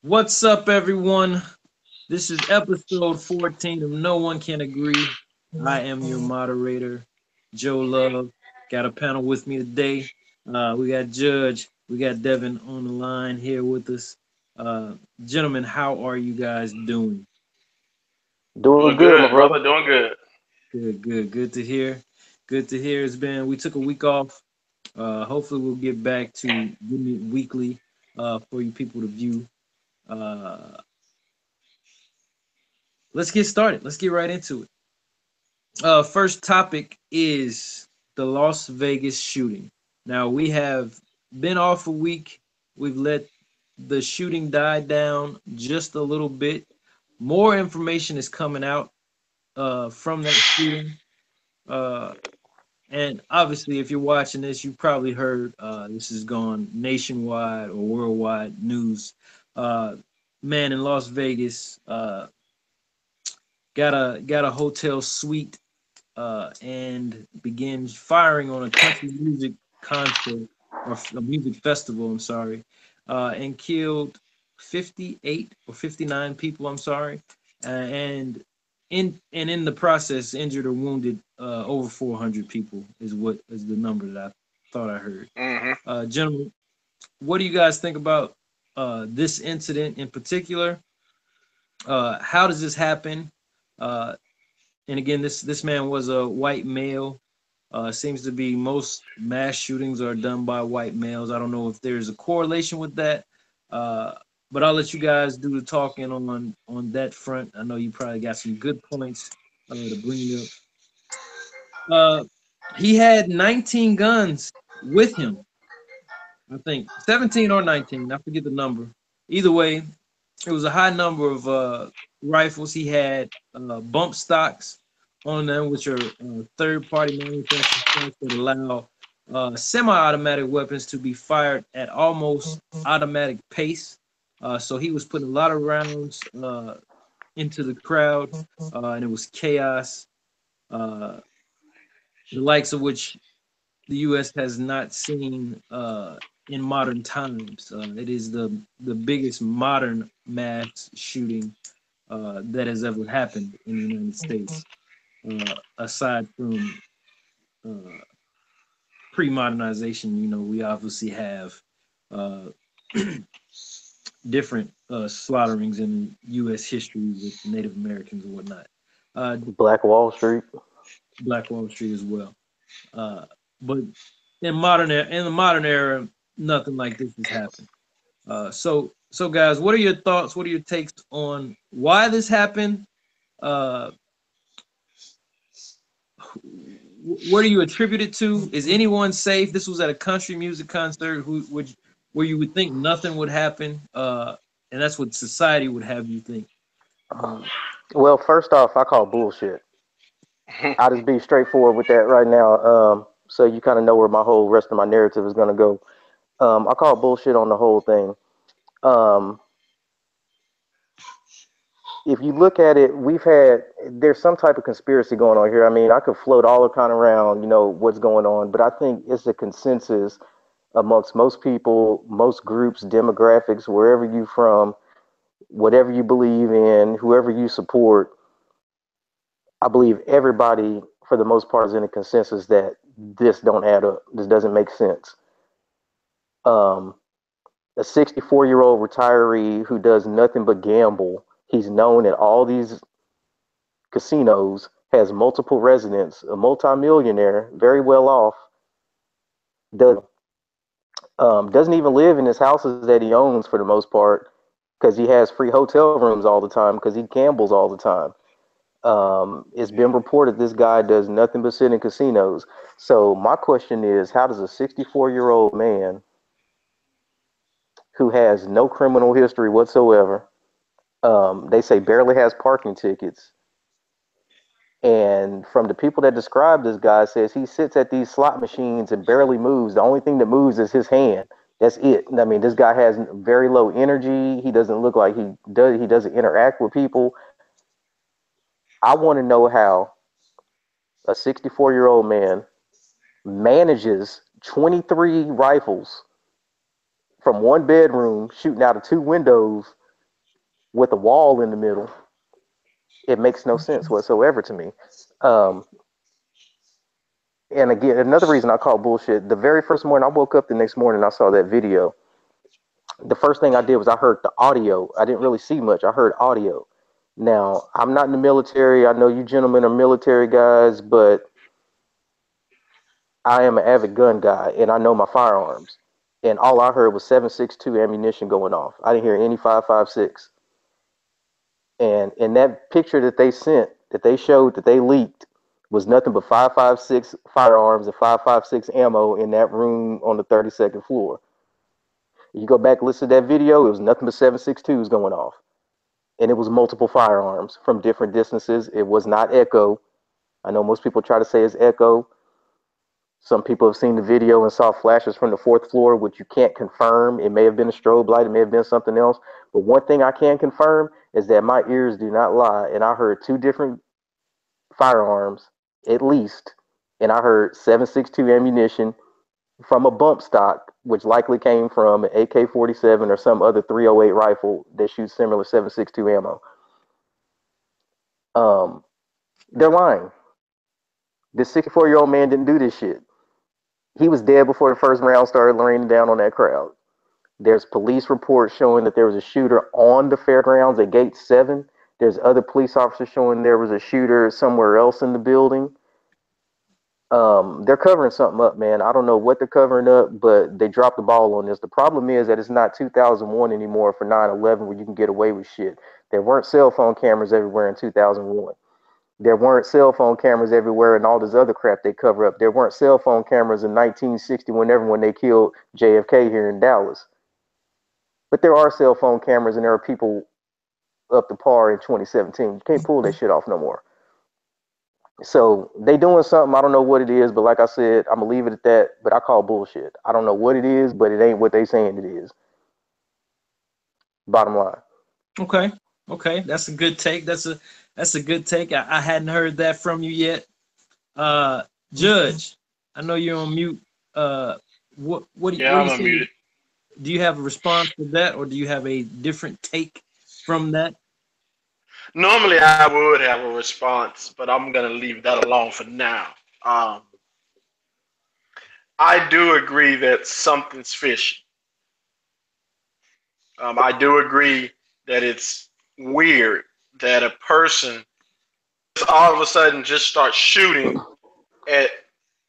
What's up, everyone? This is episode 14 of No One Can Agree. I am your moderator, Joe Love. Got a panel with me today. We got Judge, we got Devin on the line here with us. Uh, Gentlemen, how are you guys doing? Doing Doing good, my good, brother. brother. Doing good. Good to hear. Good to hear. We took a week off. Hopefully, we'll get back to doing it weekly for you people to view. Uh, let's get started. Let's get right into it. First topic is the Las Vegas shooting. Now we have been off a week. We've let the shooting die down just a little bit. More information is coming out from that shooting. Uh, and obviously, if you're watching this, you probably heard this has gone nationwide or worldwide news. Uh, Man in Las Vegas got a hotel suite and begins firing on a country music concert or a music festival. I'm sorry, and killed 58 or 59 people. I'm sorry, and in the process injured or wounded over 400 people is the number that I thought I heard. Hmm. Gentlemen, what do you guys think about this incident in particular? How does this happen? Uh, and again, this man was a white male. Seems to be most mass shootings are done by white males. I don't know if there's a correlation with that, uh, but I'll let you guys do the talking on that front. I know you probably got some good points to bring up. Uh, he had 19 guns with him. I think 17 or 19. I forget the number. Either way, it was a high number of rifles. He had bump stocks on them, which are third-party manufacturing stocks that allow semi-automatic weapons to be fired at almost automatic pace. So he was putting a lot of rounds into the crowd, and it was chaos, uh, the likes of which the U.S. has not seen in modern times. It is the biggest modern mass shooting that has ever happened in the United States, aside from uh, pre-modernization. You know, we obviously have uh, different slaughterings in U.S. history with Native Americans and whatnot. Uh, Black Wall Street. Black Wall Street as well. Uh, but in the modern era, nothing like this has happened. So guys, what are your thoughts? What are your takes on why this happened? Uh, what do you attribute it to? Is anyone safe? This was at a country music concert, where you would think nothing would happen, and that's what society would have you think. Uh, Well, first off, I call bullshit. I'll just be straightforward with that right now. So you kind of know where my whole rest of my narrative is going to go. I call bullshit on the whole thing. Um, if you look at it, there's some type of conspiracy going on here. I mean, I could float all kind of around, what's going on, but I think it's a consensus amongst most people, most groups, demographics, wherever you from, whatever you believe in, whoever you support. I believe everybody, for the most part, is in a consensus that this don't add up. This doesn't make sense. Um, a 64-year-old retiree who does nothing but gamble. He's known at all these casinos, has multiple residents, a multimillionaire, very well off. Does doesn't even live in his houses that he owns for the most part because he has free hotel rooms all the time because he gambles all the time. It's been reported this guy does nothing but sit in casinos. So my question is, how does a 64-year-old man who has no criminal history whatsoever, they say barely has parking tickets, and from the people that describe this guy says he sits at these slot machines and barely moves. The only thing that moves is his hand. That's it. I mean, this guy has very low energy. He doesn't look like he does. He doesn't interact with people. I want to know how a 64-year-old man manages 23 rifles from one bedroom shooting out of two windows with a wall in the middle. It makes no sense whatsoever to me. Um, and again, another reason I call bullshit. The very first morning I woke up, the next morning I saw that video. The first thing I did was I heard the audio. I didn't really see much. I heard audio. Now, I'm not in the military. I know you gentlemen are military guys, but I am an avid gun guy and I know my firearms. And all I heard was 7.62 ammunition going off. I didn't hear any 5.56. And in that picture that they sent, that they showed, that they leaked, was nothing but 5.56 firearms and 5.56 ammo in that room on the 32nd floor. You go back and listen to that video, it was nothing but 7.62s going off. And it was multiple firearms from different distances. It was not echo. I know most people try to say it's echo. Some people have seen the video and saw flashes from the fourth floor, which you can't confirm. It may have been a strobe light. It may have been something else. But one thing I can confirm is that my ears do not lie. And I heard two different firearms, at least. And I heard 7.62 ammunition from a bump stock, which likely came from an AK-47 or some other 308 rifle that shoots similar 7.62 ammo. They're lying. This 64-year-old man didn't do this shit. He was dead before the first round started raining down on that crowd. There's police reports showing that there was a shooter on the fairgrounds at Gate 7. There's other police officers showing there was a shooter somewhere else in the building. They're covering something up, man. I don't know what they're covering up, but they dropped the ball on this. The problem is that it's not 2001 anymore for 9/11 where you can get away with shit. There weren't cell phone cameras everywhere in 2001. There weren't cell phone cameras everywhere and all this other crap they cover up. There weren't cell phone cameras in 1960 when they killed JFK here in Dallas. But there are cell phone cameras and there are people up to par in 2017. You can't pull that shit off no more. So they doing something. I don't know what it is, but like I said, I'm gonna leave it at that. But I call bullshit. I don't know what it is, but it ain't what they saying it is. Bottom line. Okay, that's a good take. That's a good take. I hadn't heard that from you yet. Judge, I know you're on mute. What do you I'm think? unmuted. Do you have a response to that, or do you have a different take from that? Normally, I would have a response, but I'm going to leave that alone for now. I do agree that something's fishy. I do agree that it's weird that a person all of a sudden just starts shooting at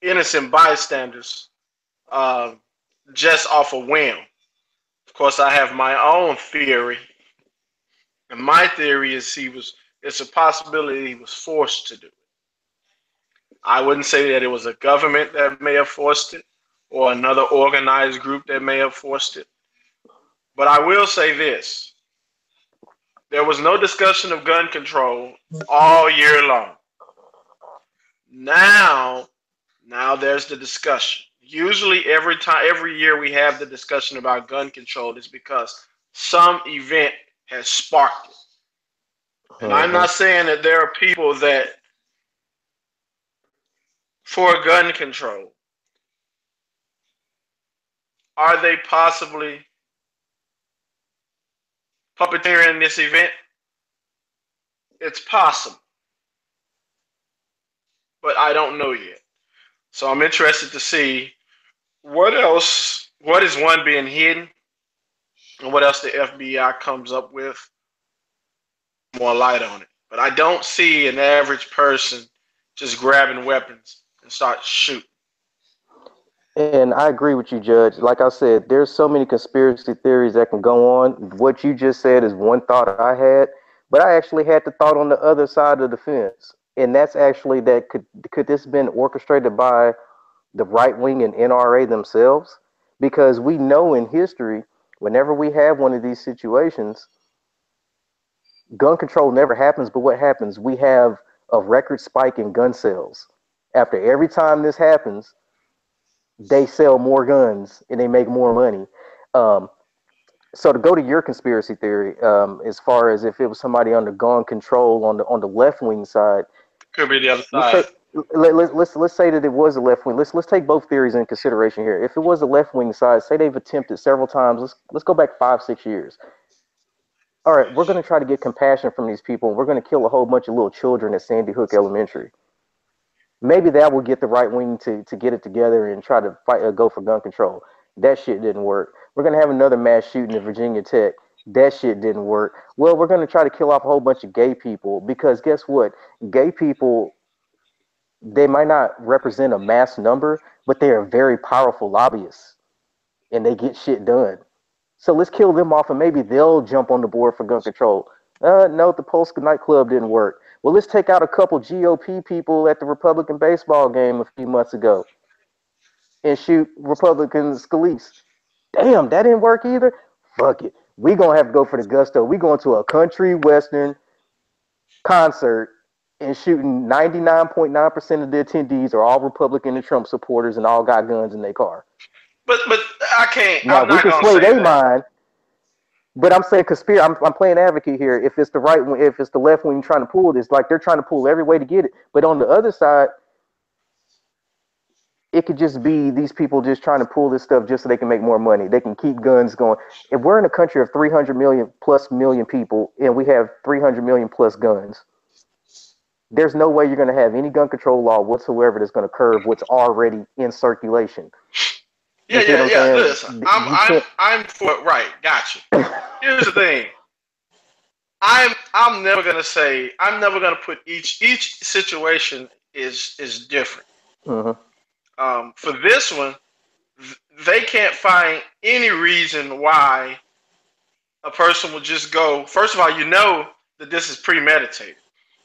innocent bystanders just off a whim. Of course, I have my own theory. And my theory is it's a possibility he was forced to do it. I wouldn't say that it was a government that may have forced it or another organized group that may have forced it. But I will say this. There was no discussion of gun control all year long. Now there's the discussion. Usually every year we have the discussion about gun control is because some event has sparked it. And I'm not saying that there are people that for gun control, are they possibly puppeteering this event? It's possible. But I don't know yet. So I'm interested to see what is one being hidden and what else the FBI comes up with, more light on it. But I don't see an average person just grabbing weapons and start shooting. And I agree with you, Judge. Like I said, there's so many conspiracy theories that can go on. What you just said is one thought I had, but I actually had the thought on the other side of the fence. And that's actually that could this been orchestrated by the right wing and NRA themselves? Because we know in history, whenever we have one of these situations, gun control never happens, but what happens? We have a record spike in gun sales. After every time this happens, they sell more guns and they make more money. So to go to your conspiracy theory, as far as if it was somebody under gun control on the left wing side, could be the other side. Let's say that it was a left wing. Let's take both theories in consideration here. If it was the left wing side, say they've attempted several times. Let's go back 5-6 years. all right, we're going to try to get compassion from these people. We're going to kill a whole bunch of little children at Sandy Hook Elementary. Maybe that will get the right wing to get it together and try to fight go for gun control. That shit didn't work. We're going to have another mass shooting at Virginia Tech. That shit didn't work. Well, we're going to try to kill off a whole bunch of gay people because guess what? Gay people, they might not represent a mass number, but they are very powerful lobbyists and they get shit done. So let's kill them off and maybe they'll jump on the board for gun control. No, the Polska nightclub didn't work. Well, let's take out a couple GOP people at the Republican baseball game a few months ago and shoot Republican Scalise. Damn, that didn't work either. Fuck it. We gonna have to go for the gusto. We going to a country western concert and shooting 99.9% of the attendees are all Republican and Trump supporters and all got guns in their car. But I can't. Now I'm we not can gonna sway say their that. mind, but I'm saying conspiracy. I'm playing advocate here. If it's the right wing, if it's the left wing trying to pull this, like they're trying to pull every way to get it. But on the other side, it could just be these people just trying to pull this stuff just so they can make more money. They can keep guns going. If we're in a country of 300 million plus million people and we have 300 million plus guns, there's no way you're going to have any gun control law whatsoever that's going to curb what's already in circulation. Yeah. You see what I'm saying? Listen, You can't- I'm for it. Right. Gotcha. Here's the thing. I'm never gonna put each situation is different. Mhm. For this one, they can't find any reason why a person would just go. First of all, you know that this is premeditated.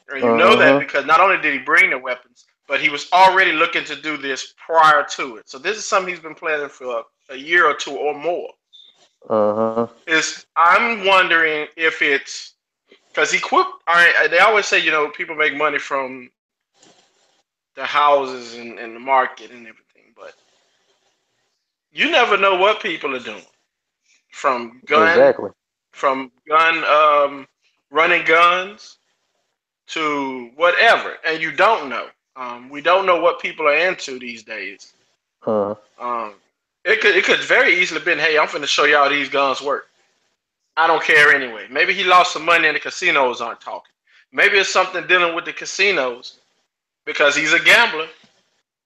And you know that because not only did he bring the weapons, but he was already looking to do this prior to it. So this is something he's been planning for a year or two or more. I'm wondering if it's because he quit. All right, they always say, people make money from the houses and the market and everything, but you never know what people are doing from Exactly. Running guns to whatever, and you don't know. We don't know what people are into these days. It could very easily have been, hey, I'm finna show y'all these guns work. I don't care anyway. Maybe he lost some money and the casinos aren't talking. Maybe it's something dealing with the casinos because he's a gambler.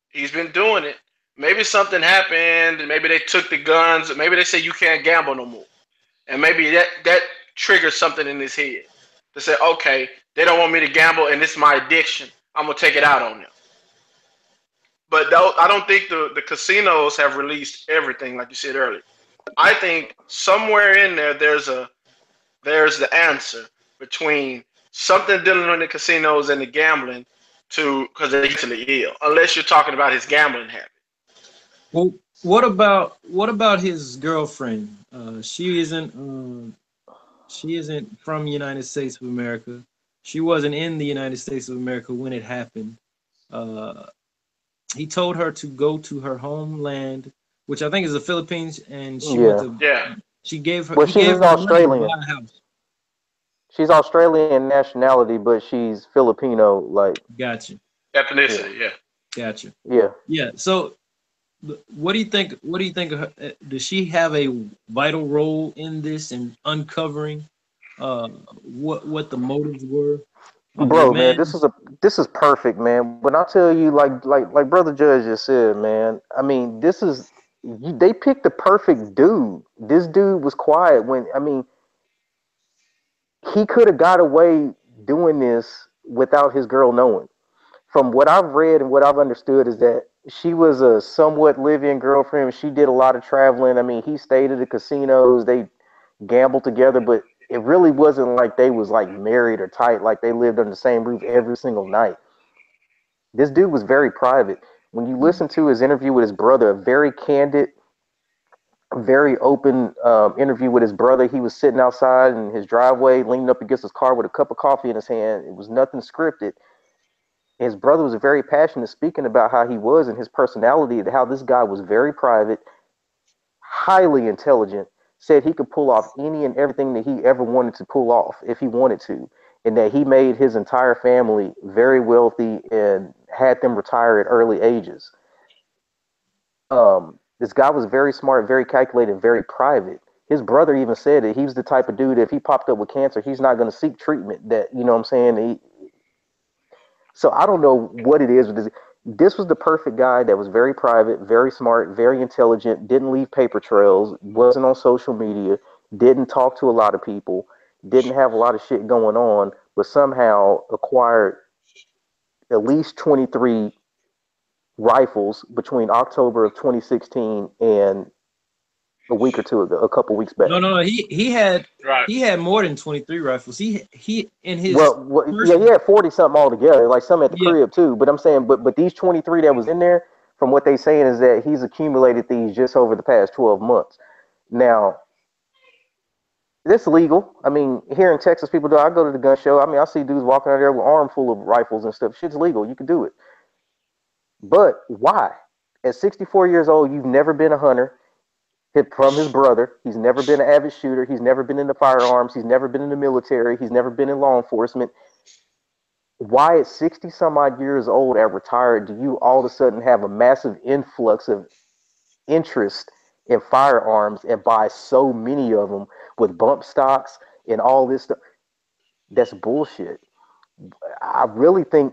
He's been doing it. Maybe something happened and maybe they took the guns. Maybe they say you can't gamble no more. And maybe that triggers something in his head to say, okay, they don't want me to gamble and it's my addiction. I'm going to take it out on them. But I don't think the casinos have released everything like you said earlier. I think somewhere in there, there's the answer between something dealing with the casinos and the gambling because they're mentally ill, unless you're talking about his gambling habit. Well, what about his girlfriend? She isn't from the United States of America. She wasn't in the United States of America when it happened. He told her to go to her homeland, which I think is the Philippines, and she went to. Yeah. She gave her. Well, he she's gave her Australian. money to buy a house. She's Australian nationality, but she's Filipino. Like, Gotcha. Ethnicity, yeah. Gotcha. yeah. Yeah. So, what do you think? What do you think of her? Does she have a vital role in this and uncovering what the motives were? Bro, man, this is perfect, man. When I tell you, like Brother Judge just said, man. I mean, they picked the perfect dude. This dude was quiet he could have got away doing this without his girl knowing. From what I've read and what I've understood is that she was a somewhat live-in girlfriend. She did a lot of traveling. I mean, he stayed at the casinos. They gambled together, but it really wasn't like they was like married or tight, like they lived under the same roof every single night. This dude was very private. When you listen to his interview with his brother, a very candid, very open interview with his brother. He was sitting outside in his driveway, leaning up against his car with a cup of coffee in his hand. It was nothing scripted. His brother was very passionate, speaking about how he was and his personality, and how this guy was very private, highly intelligent, said he could pull off any and everything that he ever wanted to pull off if he wanted to, and that he made his entire family very wealthy and had them retire at early ages. This guy was very smart, very calculated, very private. His brother even said that he was the type of dude, if he popped up with cancer, he's not going to seek treatment. That, you know what I'm saying? So I don't know what it is with this. This was the perfect guy that was very private, very smart, very intelligent, didn't leave paper trails, wasn't on social media, didn't talk to a lot of people, didn't have a lot of shit going on, but somehow acquired at least 23 rifles between October of 2016 and a week or two ago, a couple weeks back. No. He had Right. more than 23 rifles. He in his Yeah, he had 40 something altogether, like some at the Yeah. crib too. But I'm saying, but these 23 that was in there, from what they saying is that he's accumulated these just over the past 12 months. Now, this legal. I mean, here in Texas, people do. I go to the gun show. I mean, I see dudes walking out there with arm full of rifles and stuff. Shit's legal. You can do it. But why? At 64 years old, you've never been a hunter. From his brother. He's never been an avid shooter. He's never been into firearms. He's never been in the military. He's never been in law enforcement. Why at 60 some odd years old at retired do you all of a sudden have a massive influx of interest in firearms and buy so many of them with bump stocks and all this stuff? That's bullshit. I really think,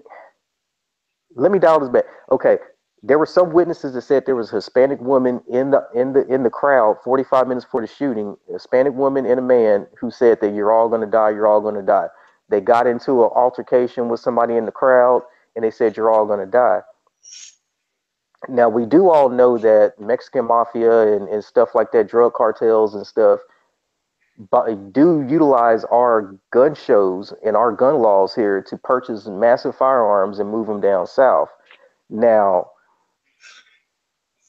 let me dial this back. Okay, there were some witnesses that said there was a Hispanic woman in the crowd 45 minutes before the shooting, a Hispanic woman and a man who said that you're all going to die, you're all going to die. They got into an altercation with somebody in the crowd and they said you're all going to die. Now, we do all know that Mexican mafia and stuff like that, drug cartels and stuff, but do utilize our gun shows and our gun laws here to purchase massive firearms and move them down south. Now,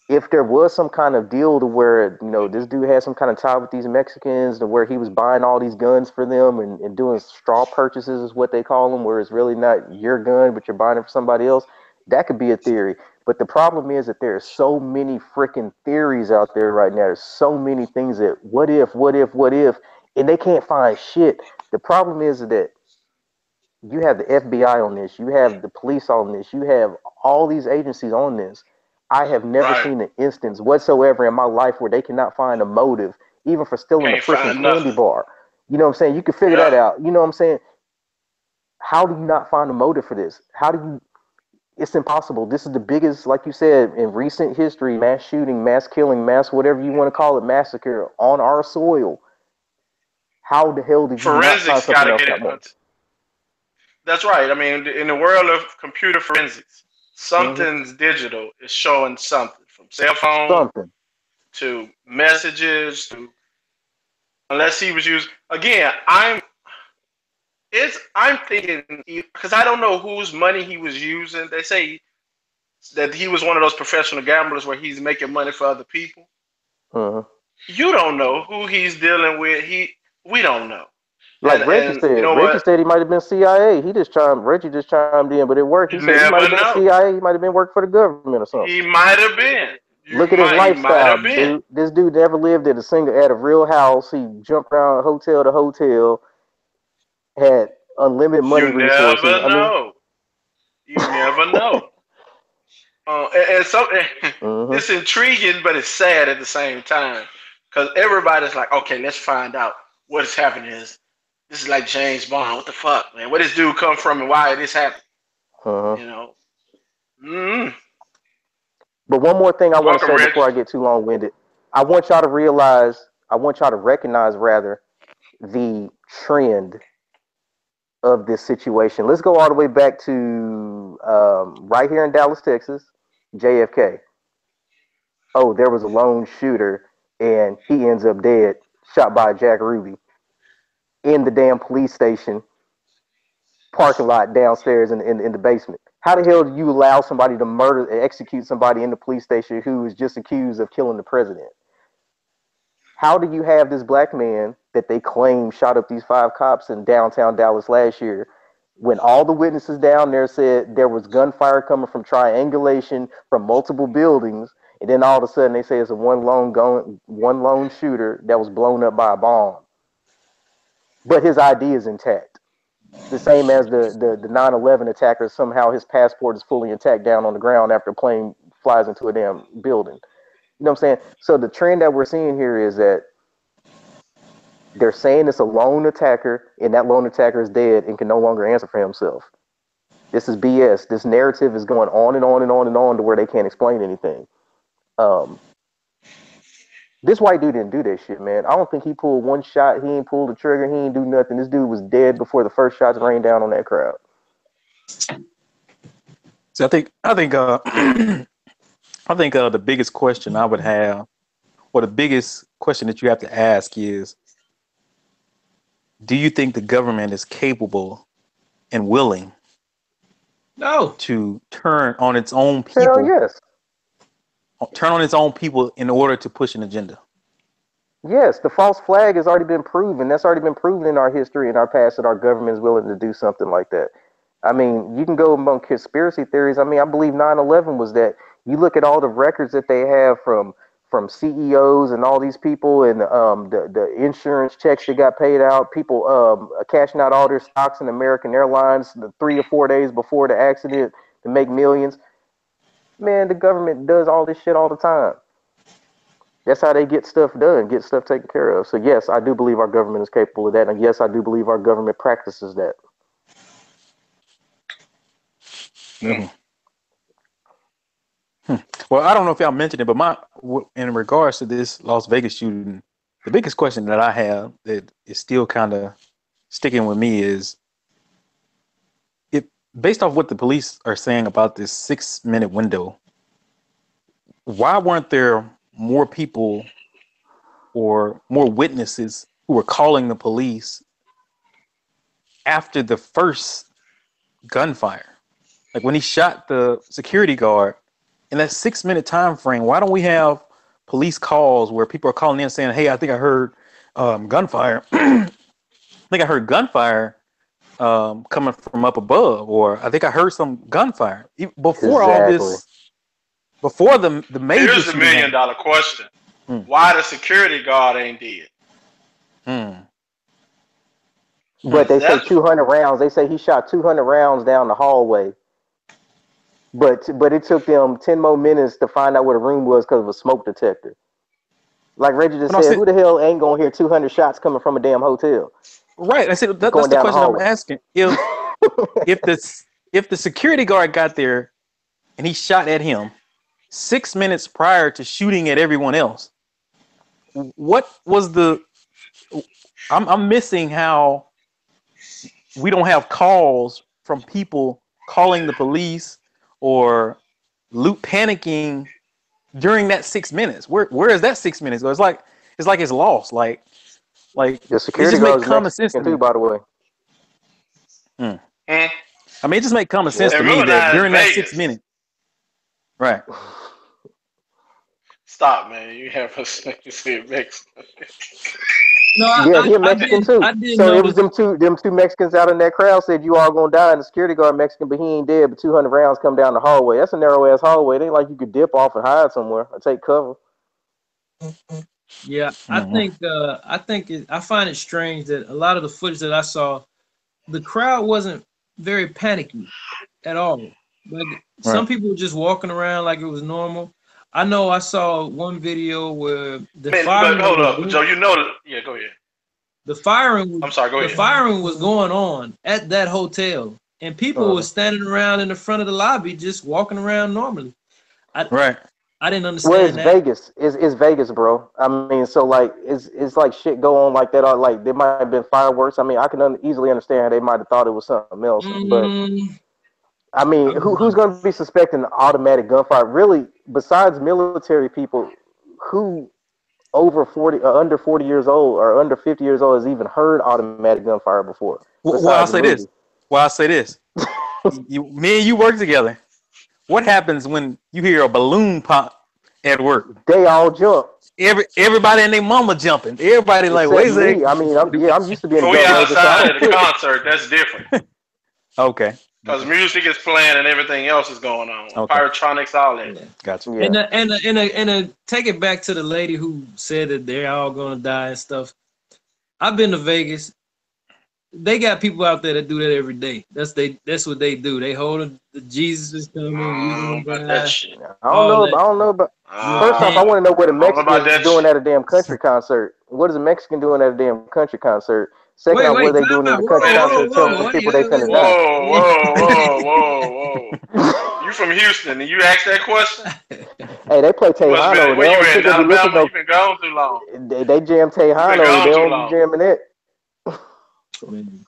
if there was some kind of deal to where, you know, this dude had some kind of tie with these Mexicans to where he was buying all these guns for them and doing straw purchases is what they call them, where it's really not your gun, but you're buying it for somebody else, that could be a theory. But the problem is that there are so many freaking theories out there right now. There's so many things that what if, and they can't find shit. The problem is that you have the FBI on this, you have the police on this, you have all these agencies on this. I have never seen an instance whatsoever in my life where they cannot find a motive, even for stealing a freaking candy bar. You know what I'm saying? You can figure that out. You know what I'm saying? How do you not find a motive for this? How do you? It's impossible. This is the biggest, like you said, in recent history, mass shooting, mass killing, mass whatever you want to call it, massacre on our soil. How the hell did you not find something else that more? That's right. I mean, in the world of computer forensics, something's digital is showing something, from cell phone to messages to, unless he was used again. I'm thinking, because I don't know whose money he was using. They say that he was one of those professional gamblers where he's making money for other people. You don't know who he's dealing with. We don't know. Like Reggie said, you know Reggie said he might have been CIA. Reggie just chimed in, but it worked. He said he might have been CIA. He might have been working for the government or something. He might have been. Look at his lifestyle, dude. This dude never lived at a real house. He jumped around hotel to hotel, had unlimited money resources. You never know. You never know. And so it's intriguing, but it's sad at the same time, because everybody's like, okay, let's find out what is happening. This is like James Bond. What the fuck, man? Where this dude come from and why this happened? You know. But one more thing I want to say before I get too long-winded. I want y'all to recognize rather, the trend of this situation. Let's go all the way back to right here in Dallas, Texas, JFK. Oh, there was a lone shooter, and he ends up dead, shot by Jack Ruby in the damn police station parking lot downstairs in the basement. How the hell do you allow somebody to execute somebody in the police station who is just accused of killing the president? How do you have this black man that they claim shot up these 5 cops in downtown Dallas last year, when all the witnesses down there said there was gunfire coming from triangulation from multiple buildings, and then all of a sudden they say it's one lone shooter that was blown up by a bomb? But his ID is intact. The same as the 9/11 attacker, somehow his passport is fully intact down on the ground after a plane flies into a damn building. You know what I'm saying? So the trend that we're seeing here is that They're saying it's a lone attacker, and that lone attacker is dead and can no longer answer for himself. This is BS. This narrative is going on and on and on and on to where they can't explain anything. This white dude didn't do that shit, man. I don't think he pulled one shot. He ain't pulled the trigger. He ain't do nothing. This dude was dead before the first shots rained down on that crowd. So I think the biggest question I would have, or the biggest question that you have to ask is, do you think the government is capable and willing to turn on its own people? Hell yes. Turn on its own people in order to push an agenda. Yes, the false flag has already been proven. That's already been proven in our history, in our past, that our government is willing to do something like that. I mean, you can go among conspiracy theories. I mean, I believe 9/11 was that. You look at all the records that they have from CEOs and all these people, and the insurance checks that got paid out, people cashing out all their stocks in American Airlines 3 or 4 days before the accident to make millions. Man, the government does all this shit all the time. That's how they get stuff done, get stuff taken care of. So yes, I do believe our government is capable of that, and yes, I do believe our government practices that. Mm-hmm. Well, I don't know if y'all mentioned it, but in regards to this Las Vegas shooting, the biggest question that I have that is still kind of sticking with me is, based off what the police are saying about this 6-minute window, why weren't there more people or more witnesses who were calling the police after the first gunfire? Like when he shot the security guard, in that 6-minute time frame, why don't we have police calls where people are calling in saying, "Hey, I think I heard gunfire. I think I heard gunfire coming from up above," or "I think I heard some gunfire." Before all this, before the major. Here's the $1 million question: why the security guard ain't dead? But they say 200 rounds. They say he shot 200 rounds down the hallway. But it took them 10 more minutes to find out where the room was because of a smoke detector. Like Reggie just said, who the hell ain't gonna hear 200 shots coming from a damn hotel? Right. I said that's the question I'm asking. If the security guard got there and he shot at him 6 minutes prior to shooting at everyone else, what was the? I'm missing how we don't have calls from people calling the police or panicking during that 6 minutes. Where is that 6 minutes? It's like it's lost. Like the security guard common sense too, by the way. I mean, it just makes common sense to me that during that 6 minutes. Right. Stop, man. You have a say Mexican. No, he a Mexican too. So it was them two Mexicans out in that crowd said you all gonna die, and the security guard Mexican, but he ain't dead. But 200 rounds come down the hallway. That's a narrow ass hallway. It ain't like you could dip off and hide somewhere or take cover. Yeah, I find it strange that a lot of the footage that I saw, the crowd wasn't very panicky at all. Like some people were just walking around like it was normal. I know I saw one video where the firing. But hold up, Joe. You know that? Yeah, go ahead. The firing. I'm sorry. Go ahead. The firing was going on at that hotel, and people were standing around in the front of the lobby, just walking around normally. I didn't understand. Well, it's Vegas. It's Vegas, bro. I mean, so like it's like shit go on like that. Or like there might have been fireworks. I mean, I can easily understand how they might have thought it was something else, but. I mean, who's going to be suspecting automatic gunfire? Really, besides military people, who over 40 or under 40 years old or under 50 years old has even heard automatic gunfire before? Well, I'll say this. Me and you work together. What happens when you hear a balloon pop at work? They all jump. Everybody and their mama jumping. Everybody like, wait a second. I mean, I'm used to being outside at a concert. That's different. Okay. Because music is playing and everything else is going on. Okay. Pyrotonics, all that. Yeah. Gotcha. Yeah. And take it back to the lady who said that they're all gonna die and stuff. I've been to Vegas. They got people out there that do that every day. That's what they do. They hold the Jesus is coming. I don't know. But first off, I want to know what the Mexicans is doing at a damn country concert. What is a Mexican doing at a damn country concert? Second off, what Wait, are they time doing at out. a Whoa, country whoa, concert telling whoa. them What? people they finna die? Whoa, whoa, whoa, whoa, whoa! You from Houston and you asked that question? Hey, they play You must have been Tejano. They where you don't at in typically listen Alabama? to You been gone too long. they jam You been Tejano. They gone too don't be long. jamming it. Man.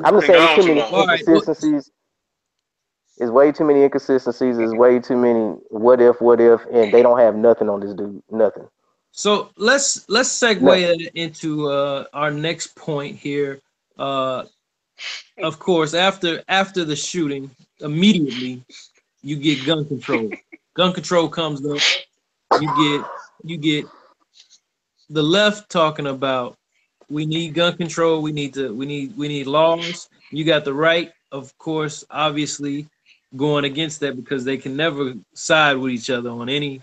I'm You just been saying there's gone too too many long. All right. Well, inconsistencies. There's way too many inconsistencies. There's way too many what if, and they don't have nothing on this dude. Nothing. so let's Nothing. segue into our next point here. Uh, of course, after the shooting, immediately you get gun control. Gun control comes up. You get the left talking about we need gun control. We need laws. You got the right, of course, obviously going against that because they can never side with each other on any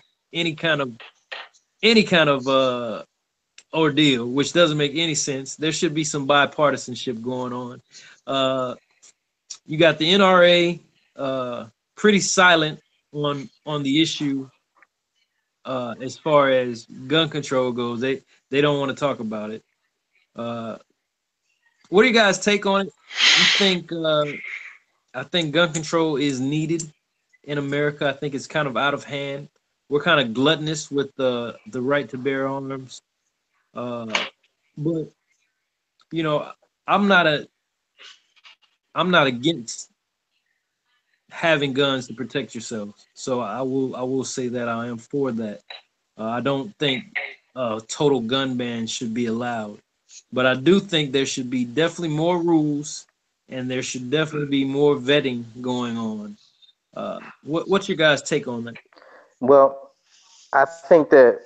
kind of any kind of ordeal, which doesn't make any sense. There should be some bipartisanship going on. Uh, you got the NRA pretty silent on the issue as far as gun control goes. They don't want to talk about it. Uh, what do you guys take on it? You think I think gun control is needed in America. I think it's kind of out of hand. We're kind of gluttonous with the right to bear arms. But you know, I'm not a I'm not against having guns to protect yourself. So I will say that I am for that. I don't think total gun ban should be allowed, but I do think there should be definitely more rules, and there should definitely be more vetting going on. What's your guys' take on that? Well, I think that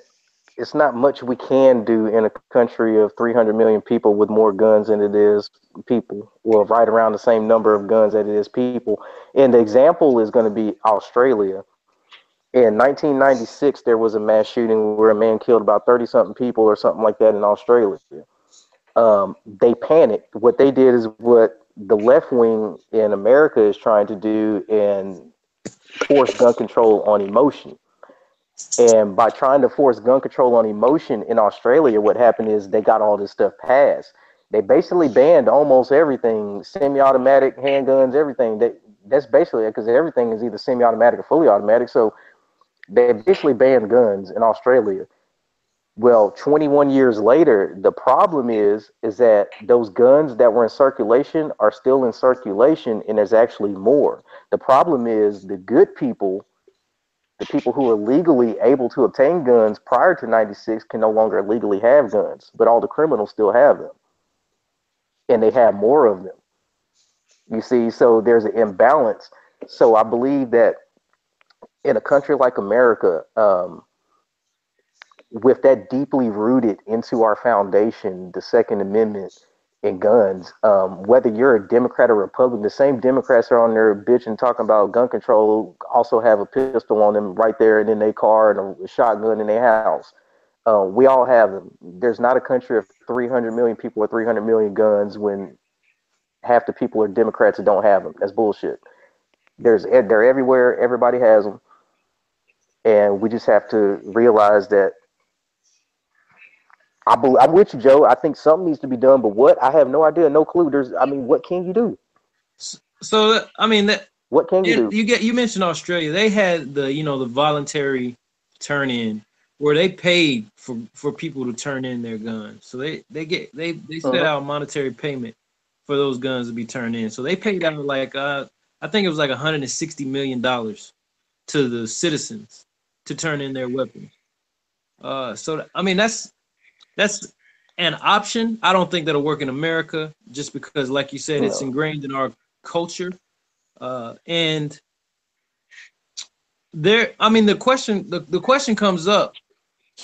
it's not much we can do in a country of 300 million people with more guns than it is people. Well, right around the same number of guns that it is people. And the example is going to be Australia. In 1996, there was a mass shooting where a man killed about 30 something people or something like that in Australia. They panicked. What they did is what the left wing in America is trying to do and force gun control on emotion. And by trying to force gun control on emotion in Australia, what happened is they got all this stuff passed. They basically banned almost everything, semi-automatic handguns, everything. That's basically it because everything is either semi-automatic or fully automatic. So they basically banned guns in Australia. Well, 21 years later, the problem is that those guns that were in circulation are still in circulation, and there's actually more. The problem is the good people, the people who are legally able to obtain guns prior to 96 can no longer legally have guns, but all the criminals still have them, and they have more of them. You see, so there's an imbalance. So I believe that in a country like America, with that deeply rooted into our foundation, the Second Amendment and guns, whether you're a Democrat or Republican, the same Democrats are on there bitching talking about gun control, also have a pistol on them right there and in their car and a shotgun in their house. We all have them. There's not a country of 300 million people with 300 million guns when half the people are Democrats that don't have them. That's bullshit. They're everywhere. Everybody has them, and we just have to realize that I'm with you, Joe. I think something needs to be done, but what? I have no idea, no clue. I mean, what can you do? So I mean that What can you do? you mentioned Australia. They had the voluntary turn in where they paid for people to turn in their guns. So they set Uh-huh. out monetary payment for those guns to be turned in. So they paid out like I think it was like $160 million to the citizens to turn in their weapons. So I mean that's an option. I don't think that'll work in America just because, like you said, it's No. ingrained in our culture. And there, I mean, the question comes up.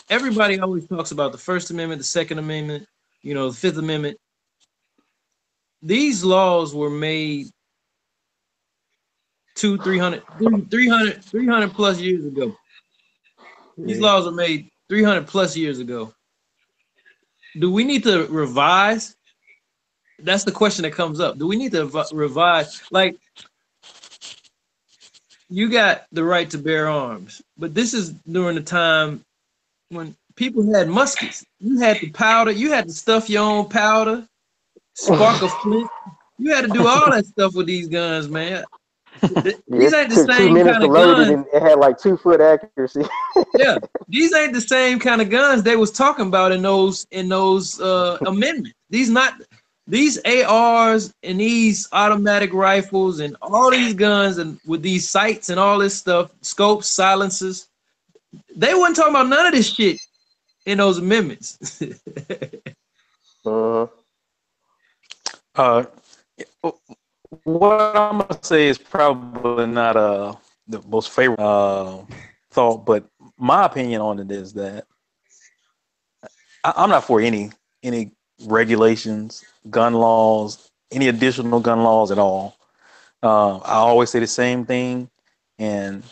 Everybody always talks about the First Amendment, the Second Amendment, the Fifth Amendment. These laws were made 300 plus years ago. These Mhm. laws were made 300 plus years ago. Do we need to revise? That's the question that comes up. Do we need to revise? Like, you got the right to bear arms, but this is during the time when people had muskets. You had the powder. You had to stuff your own powder, spark a flint. You had to do all that stuff with these guns, man. Yeah, These it ain't the took two same minutes kind to of load it, guns. and it had like 2 foot accuracy. Yeah, these ain't the same kind of guns they was talking about in those amendments. These ARs and these automatic rifles and all these guns and with these sights and all this stuff, scopes, silencers. They wasn't talking about none of this shit in those amendments. Uh-huh. Uh, what I'm gonna say is probably not the most favorite thought, but my opinion on it is that I'm not for any regulations, gun laws, any additional gun laws at all. I always say the same thing, and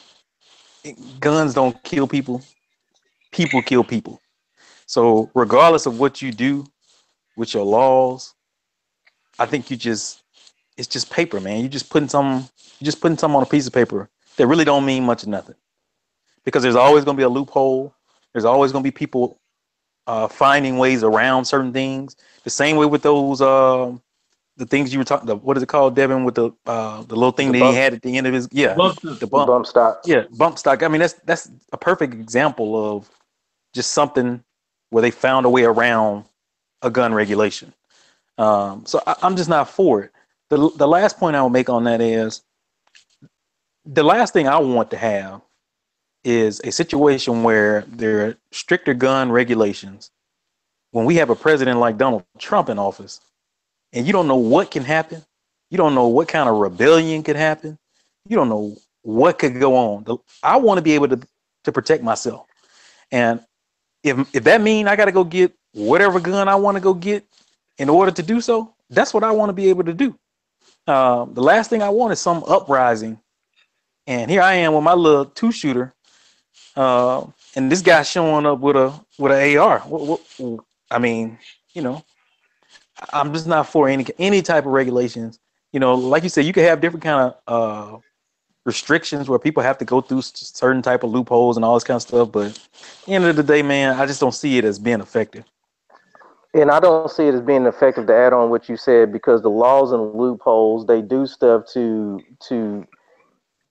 guns don't kill people. People kill people. So regardless of what you do with your laws, I think it's just paper, man. You're just putting some on a piece of paper that really don't mean much of nothing. Because there's always going to be a loophole. There's always going to be people finding ways around certain things. The same way with those the things you were talking. What is it called, Devin? With the little thing The that he bump, had at the end of his the the bump bump stocks. bump stock. I mean that's a perfect example of just something where they found a way around a gun regulation. So I'm just not for it. The last point I will make on that is the last thing I want to have is a situation where there are stricter gun regulations when we have a president like Donald Trump in office and you don't know what can happen. You don't know what kind of rebellion could happen. You don't know what could go on. I want to be able to protect myself. And if that means I got to go get whatever gun I want to go get in order to do so, that's what I want to be able to do. The last thing I want is some uprising. And here I am with my little 2-shooter. And this guy showing up with an AR. I mean, you know, I'm just not for any type of regulations. You know, like you said, you could have different kind of restrictions where people have to go through certain type of loopholes and all this kind of stuff. But at the end of the day, man, I just don't see it as being effective. And I don't see it as being effective to add on what you said because the laws and loopholes they do stuff to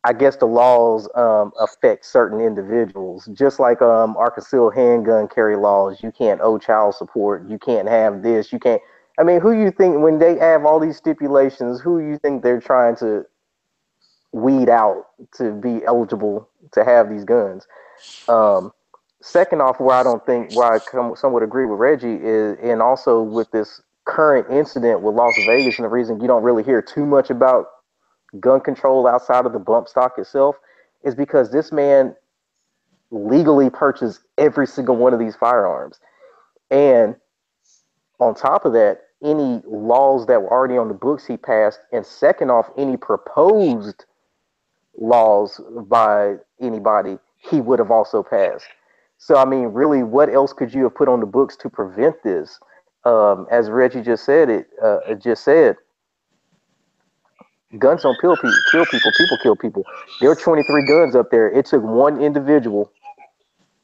I guess the laws affect certain individuals. Just like our concealed handgun carry laws, you can't owe child support, you can't have this, you can't. I mean, who you think when they have all these stipulations? Who you think they're trying to weed out to be eligible to have these guns? Um, Second off, where I somewhat agree with Reggie is, and also with this current incident with Las Vegas, and the reason you don't really hear too much about gun control outside of the bump stock itself is because this man legally purchased every single one of these firearms. And on top of that, any laws that were already on the books he passed, and second off, any proposed laws by anybody he would have also passed. So I mean, really, what else could you have put on the books to prevent this? As Reggie just said, guns don't kill people. People kill people. There are 23 guns up there. It took one individual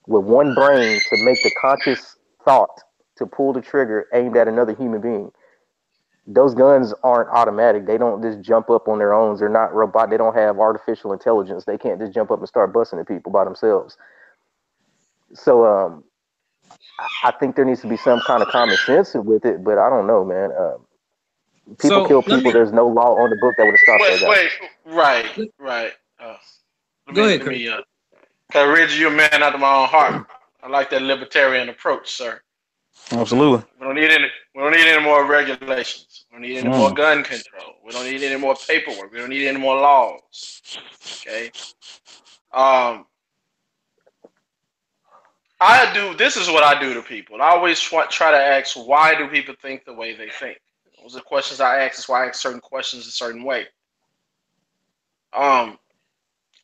with one brain to make the conscious thought to pull the trigger aimed at another human being. Those guns aren't automatic. They don't just jump up on their own. They're not robot. They don't have artificial intelligence. They can't just jump up and start busting at people by themselves. So I think there needs to be some kind of common sense with it, but I don't know, man. People So kill let people. me There's no law on the book that would have stopped that guy. Wait, right. go ahead, Let Kurt. me, cause Reggie, you're a man after my own heart. I like that libertarian approach, sir. Absolutely. We don't need any more regulations. We don't need any more gun control. We don't need any more paperwork. We don't need any more laws. Okay. This is what I do to people. I always try to ask, why do people think the way they think? Those are the questions I ask. That's why I ask certain questions a certain way.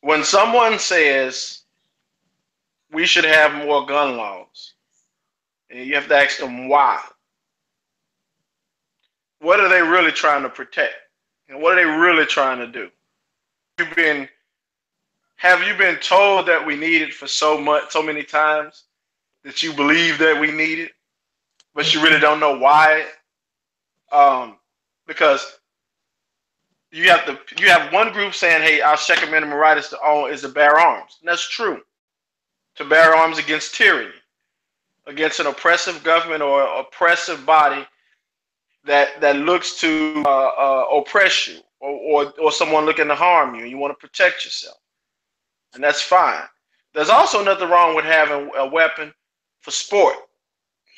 When someone says we should have more gun laws, and you have to ask them why. What are they really trying to protect? And what are they really trying to do? Have you been told that we need it for so many times that you believe that we need it, but you really don't know why. Because you have one group saying, "Hey, our second amendment right is to bear arms," and that's true. To bear arms against tyranny, against an oppressive government or oppressive body that looks to oppress you, or someone looking to harm you, and you want to protect yourself, and that's fine. There's also nothing wrong with having a weapon for sport.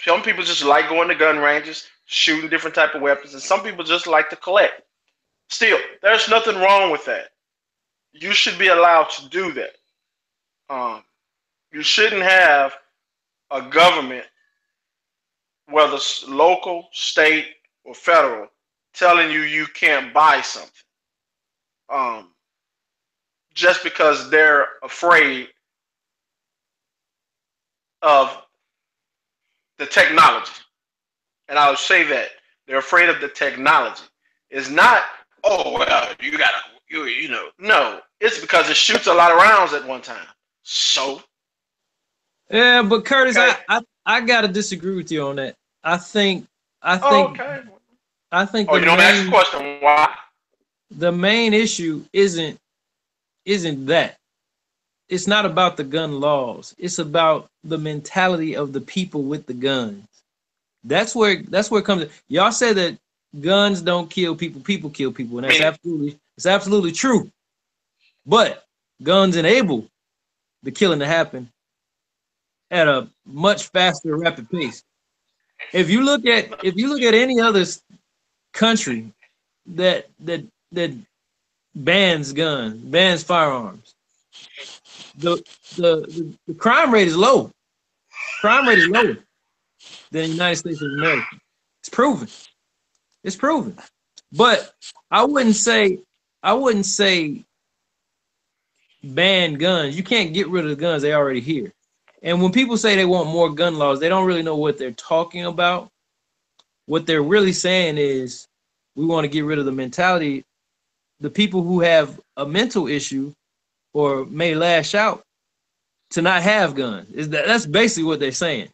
Some people just like going to gun ranges, shooting different type of weapons, and some people just like to collect. Still, there's nothing wrong with that. You should be allowed to do that. You shouldn't have a government, whether it's local, state, or federal, telling you can't buy something just because they're afraid of the technology. And I would say that they're afraid of the technology. It's not, oh, well, no, it's because it shoots a lot of rounds at one time. So, yeah, but Curtis, okay. I gotta disagree with you on that. I think okay. the You don't ask the question why. The main issue isn't that. It's not about the gun laws. It's about the mentality of the people with the guns. That's where it comes. Y'all say that guns don't kill people, people kill people, and that's absolutely true. But guns enable the killing to happen at a much faster, rapid pace. If you look at any other country that bans guns, bans firearms, the crime rate is low. Crime rate is lower than the United States of America. It's proven. It's proven. But I wouldn't say ban guns. You can't get rid of the guns. They already here. And when people say they want more gun laws, they don't really know what they're talking about. What they're really saying is we want to get rid of the mentality. The people who have a mental issue or may lash out to not have guns. That's basically what they're saying.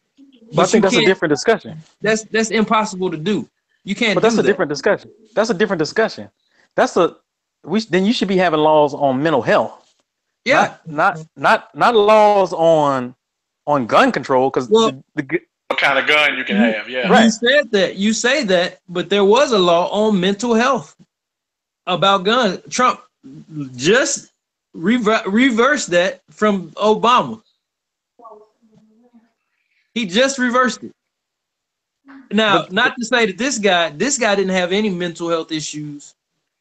But I think that's a different discussion. That's impossible to do. You can't. But that's a different discussion. That's a different discussion. Then you should be having laws on mental health. Yeah. Not laws on gun control, because what kind of gun you can have. Yeah. Right. You say that, but there was a law on mental health about guns. Trump just reversed that from Obama. He just reversed it. Now, not to say that this guy didn't have any mental health issues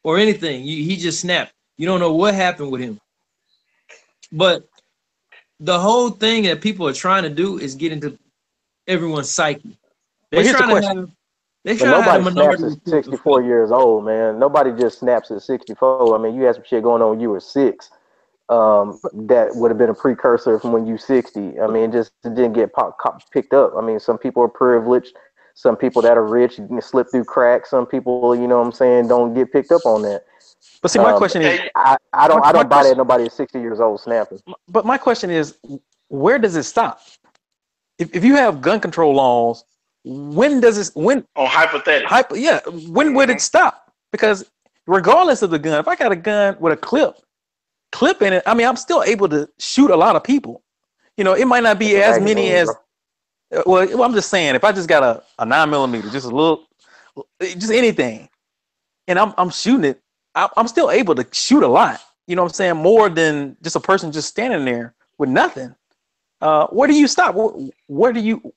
or anything. He just snapped. You don't know what happened with him. But the whole thing that people are trying to do is get into everyone's psyche. They're trying to have a minority. Nobody snaps at 64 years old, man. Nobody just snaps at 64. I mean, you had some shit going on when you were 6. That would have been a precursor from when you 60. I mean, it didn't get picked up. I mean, some people are privileged. Some people that are rich, you can slip through cracks. Some people, you know what I'm saying, don't get picked up on that. But see, my question is, I don't buy that nobody is 60 years old snapping. But my question is, where does it stop? If you have gun control laws, when hypothetical? When would it stop? Because regardless of the gun, if I got a gun with a clip in it, I mean, I'm still able to shoot a lot of people. You know, it might not be as many as. Well, I'm just saying, if I just got a 9mm, just anything, and I'm shooting it, I'm still able to shoot a lot. You know what I'm saying? More than just a person just standing there with nothing. Where do you stop? Where do you?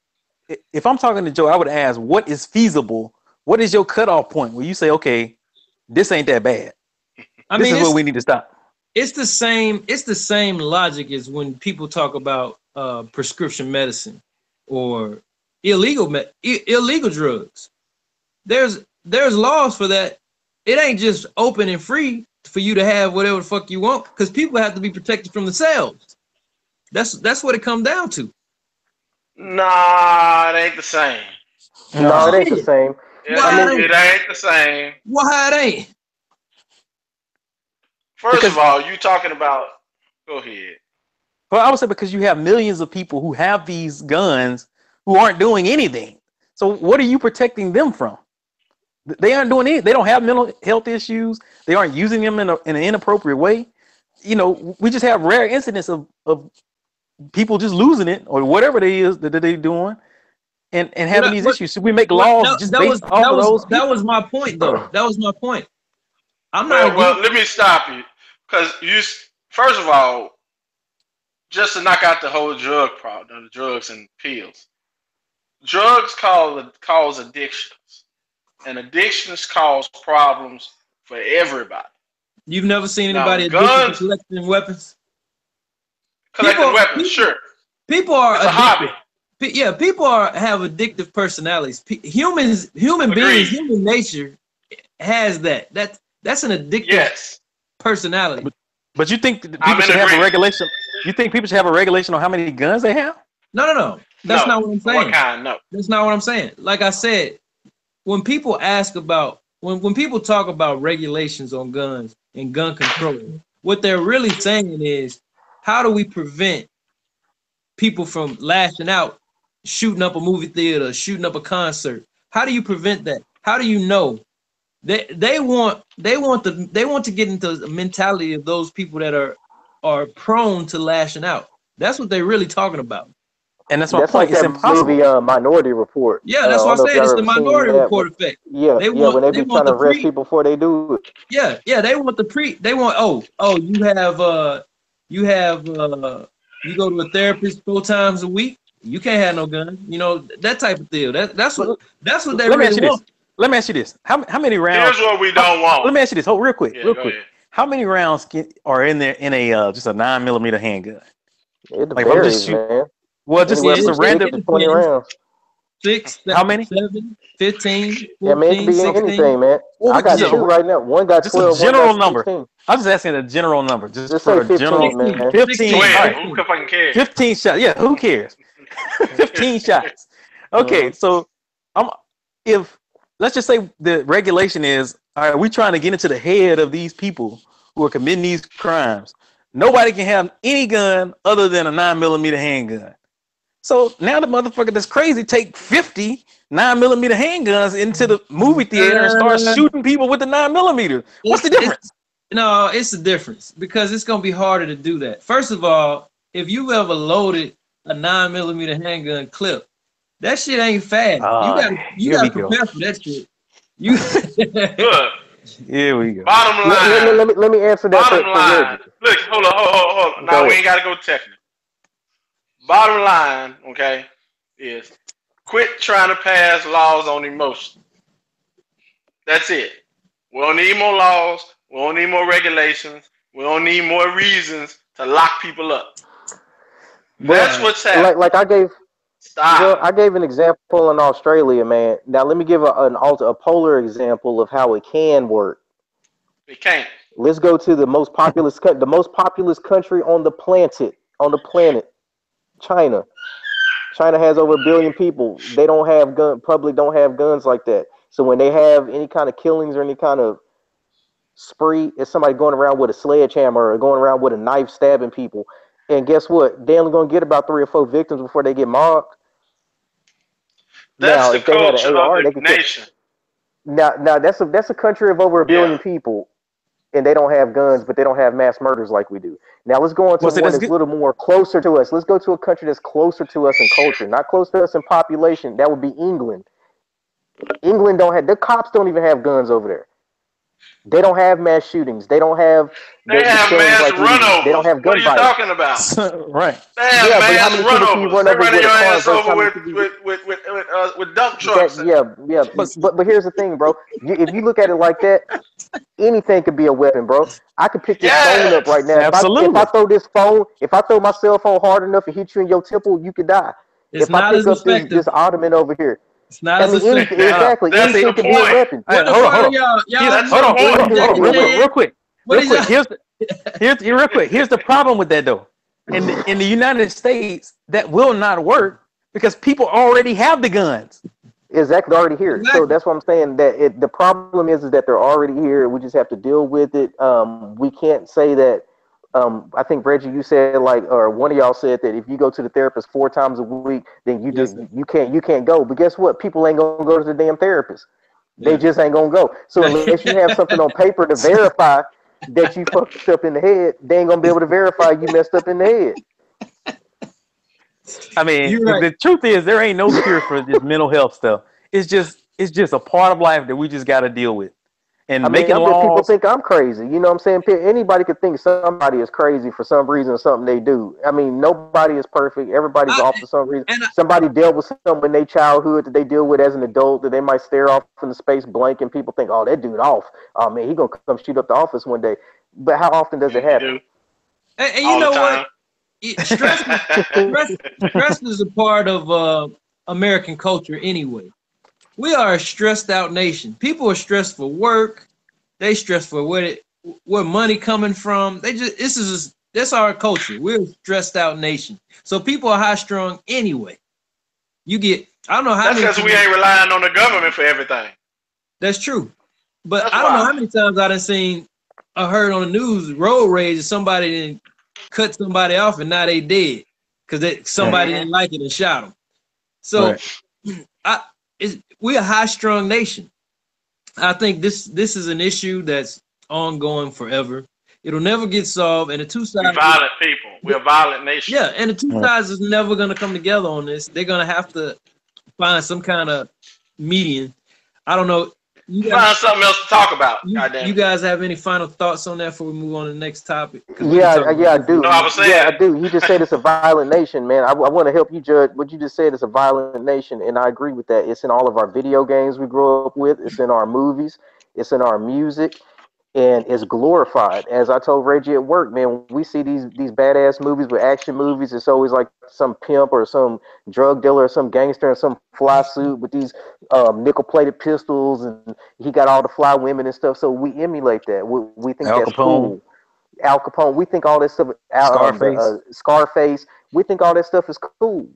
If I'm talking to Joe, I would ask, what is feasible? What is your cutoff point where you say, okay, this ain't that bad? This is where we need to stop. It's the same logic as when people talk about prescription medicine or illegal drugs. There's laws for that. It ain't just open and free for you to have whatever the fuck you want, because people have to be protected from themselves. That's what it comes down to. Nah, it ain't the same. No, it ain't the same. It ain't the same. Why it ain't? First of all, you talking about. Go ahead. Well, I would say because you have millions of people who have these guns who aren't doing anything. So what are you protecting them from? They aren't doing anything. They don't have mental health issues. They aren't using them in an inappropriate way. You know, we just have rare incidents of people just losing it or whatever it is that they're doing and having these issues. Should we make laws just based off of those people? That was my point, though. That was my point. I'm Well, not. well, let me stop you because first of all, just to knock out the whole drug problem, the drugs and pills. Drugs cause addictions, and addictions cause problems for everybody. You've never seen anybody Now, addicted guns- to collecting weapons? Collecting weapons, sure. People are It's a hobby. Yeah, people have addictive personalities. Human Agreed. beings, human nature has that. That's an addictive Yes. personality. But you think that I'm people in should have a agreement. regulation? You think people should have a regulation on how many guns they have? No. That's No. not what I'm saying. What kind? No. That's not what I'm saying. Like I said, when people ask about when people talk about regulations on guns and gun control, what they're really saying is, how do we prevent people from lashing out, shooting up a movie theater, shooting up a concert? How do you prevent that? How do you know? They want to get into the mentality of those people that are prone to lashing out. That's what they're really talking about. And that's my That's point. like It's that impossible. movie Minority Report. Yeah, that's I what don't I'm know if saying. y'all It's the ever seen Minority that, Report but effect. yeah, They when they they be want trying to the arrest pre- people before they do it. Yeah, they want they want you go to a therapist 4 times a week, you can't have no gun. You know, that type of deal. That's what they Let me really ask you this. want. Let me ask you this. How many rounds? Here's what we don't want. Let me ask you this. Hold real quick. Yeah, real go quick. ahead. How many rounds are in there in a just a 9mm handgun? It Like if I'm just varies, shoot, man. well, just Anywhere just a from 6 random. to 20 rounds. 6, How many? 7, 15, Yeah, man, it 14, could be 16. anything, man. Well, I got just 2 a, right now. One got just a 12, one general got number. 16. I'm just asking a general number, just Just for say a 15, general. 16, man. 15. 16. All Twin, right. who fucking cares? 15 shots. Yeah, who cares? 15 shots. Okay, so if let's just say the regulation is, all right, we're trying to get into the head of these people who are committing these crimes. Nobody can have any gun other than a 9mm handgun. So now the motherfucker that's crazy take 50 9mm handguns into the movie theater and start shooting people with the 9mm. What's the difference? No, it's the difference because it's gonna be harder to do that. First of all, if you ever loaded a 9mm handgun clip, that shit ain't fast. You here we gotta go. prepare for that shit. You Look, Here we go. bottom line. Let me answer that Bottom for line. Reggie. Look, hold on. Go Now we ahead. ain't gotta go technical. Bottom line, okay, is quit trying to pass laws on emotion. That's it. We don't need more laws. We don't need more regulations. We don't need more reasons to lock people up. That's what's happening. Like I gave Stop. Well, I gave an example in Australia, man. Now let me give a polar example of how it can work. It can't. Let's go to the most populous country on the planet, China. China has over 1 billion people. They don't have public don't have guns like that. So when they have any kind of killings or any kind of spree, it's somebody going around with a sledgehammer or going around with a knife stabbing people. And guess what? They're only gonna get about 3 or 4 victims before they get mobbed. That's Now, the if they had an culture AR, of they the could kill. nation. Now that's a country of over 1 billion Yeah. people, and they don't have guns, but they don't have mass murders like we do. Now let's go on to Well, see, one that's that's a good. little more closer to us. Let's go to a country that's closer to us in culture, not close to us in population. That would be England. England don't have, their cops don't even have guns over there. They don't have mass shootings. They don't have They have killings mass like we do. runovers. They don't have What gun are you violence. talking about? Right. They have Yeah, but how mass many people can you runovers. run They over running with your a car ass versus how over many people with dump trucks. yeah. But here's the thing, bro. If you look at it like that, anything could be a weapon, bro. I could pick this phone up right now. Absolutely. If I throw my cell phone hard enough and hit you in your temple, you could die. It's If I not as pick up effective. this ottoman over here, It's not I as mean, effective. exactly, That's anything the could be a point. weapon. All right, What the hold on, fuck hold are on. y'all That's Hold on, the hold on, point. hold on, real quick. What is that? Real quick. Here's the problem with that though. In the United States, that will not work because people already have the guns. Exactly, already here. Exactly. So that's what I'm saying. That the problem is that they're already here. We just have to deal with it. We can't say that I think Reggie, you said like, or one of y'all said that if you go to the therapist 4 times a week, then you Yes, just sir. you can't go. But guess what? People ain't gonna go to the damn therapist. They Yeah. just ain't gonna go. So unless you have something on paper to verify that you fucked up in the head, they ain't gonna be able to verify you messed up in the head. I mean, You're right. the truth is there ain't no cure for this mental health stuff. It's just a part of life that we just got to deal with. I And mean, making people laws. think I'm crazy. You know what I'm saying? Anybody could think somebody is crazy for some reason or something they do. I mean, nobody is perfect. Everybody's I, off for some reason. and I, Somebody dealt with something in their childhood that they deal with as an adult that they might stare off in the space blank and people think, oh, that dude off. Oh, man, he going to come shoot up the office one day. But how often does it You happen? do and you all the know what? time. Stress, stress is a part of American culture anyway. We are a stressed out nation. People are stressed for work. They stress for where money coming from. That's our culture. We're a stressed out nation. So people are high strung anyway. You get I don't know how That's many because we times ain't relying on the government for everything. that's true. But That's I don't know why. how many times I done seen I heard on the news road rage and somebody didn't cut somebody off and now they dead because somebody Hmm. didn't like it and shot them. So Right. we're a high strung nation. I think this is an issue that's ongoing forever. It'll never get solved, and the two We sides, violent people. We're a violent nation. yeah, and the two Right. sides is never gonna come together on this. They're gonna have to find some kind of median. I don't know. You guys, Find something else to talk about. God damn you it. guys have any final thoughts on that before we move on to the next topic? Because we can Yeah, talk about yeah, I this for a No, do. I minute. was Yeah, saying, I do. You just said it's a violent nation, man. I want to help you judge what you just said. It's a violent nation, and I agree with that. It's in all of our video games we grow up with. It's in our movies. It's in our music, and it's glorified. As I told Reggie at work, man, when we see these badass movies with action movies, it's always like some pimp or some drug dealer or some gangster in some fly suit with these nickel plated pistols, and he got all the fly women and stuff. So we emulate that. We think Al that's Capone, cool. Al Capone. We think all this stuff. Scarface. Scarface. We think all that stuff is cool.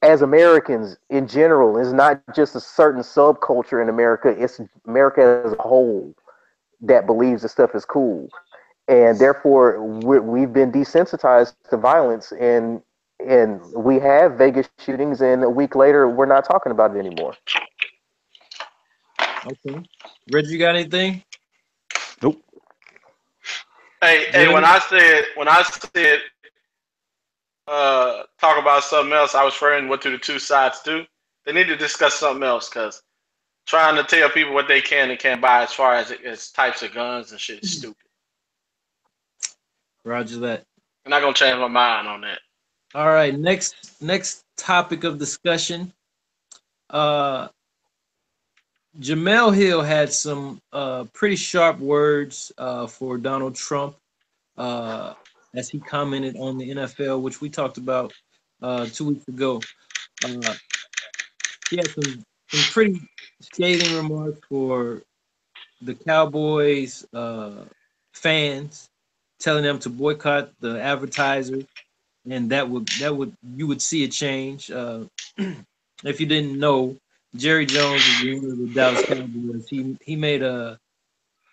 As Americans in general, it's not just a certain subculture in America. It's America as a whole that believes this stuff is cool, and therefore we've been desensitized to violence, and we have Vegas shootings, and a week later we're not talking about it anymore. Okay, Reggie, you got anything? Nope. hey, when Jeremy? I said, talk about something else, I was referring what do the two sides do. They need to discuss something else because trying to tell people what they can and can't buy as far as types of guns and shit is stupid. Roger that. I'm not gonna change my mind on that. All right, next topic of discussion. Uh, Jamel Hill had some pretty sharp words for Donald Trump uh, as he commented on the NFL, which we talked about 2 weeks ago. Uh, he had some pretty scathing remarks for the Cowboys fans, telling them to boycott the advertiser, and that would you would see a change. If you didn't know, Jerry Jones is the owner of the Dallas Cowboys.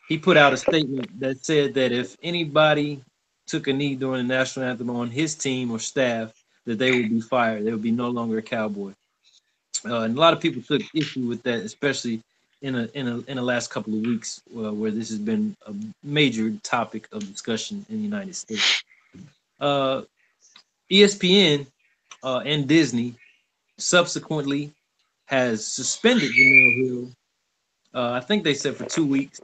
He put out a statement that said that if anybody took a knee during the national anthem on his team or staff, that they would be fired. They would be no longer a Cowboy. And a lot of people took issue with that, especially in the last couple of weeks, where this has been a major topic of discussion in the United States. Uh, ESPN and Disney subsequently has suspended Jamel Hill. I think they said for 2 weeks.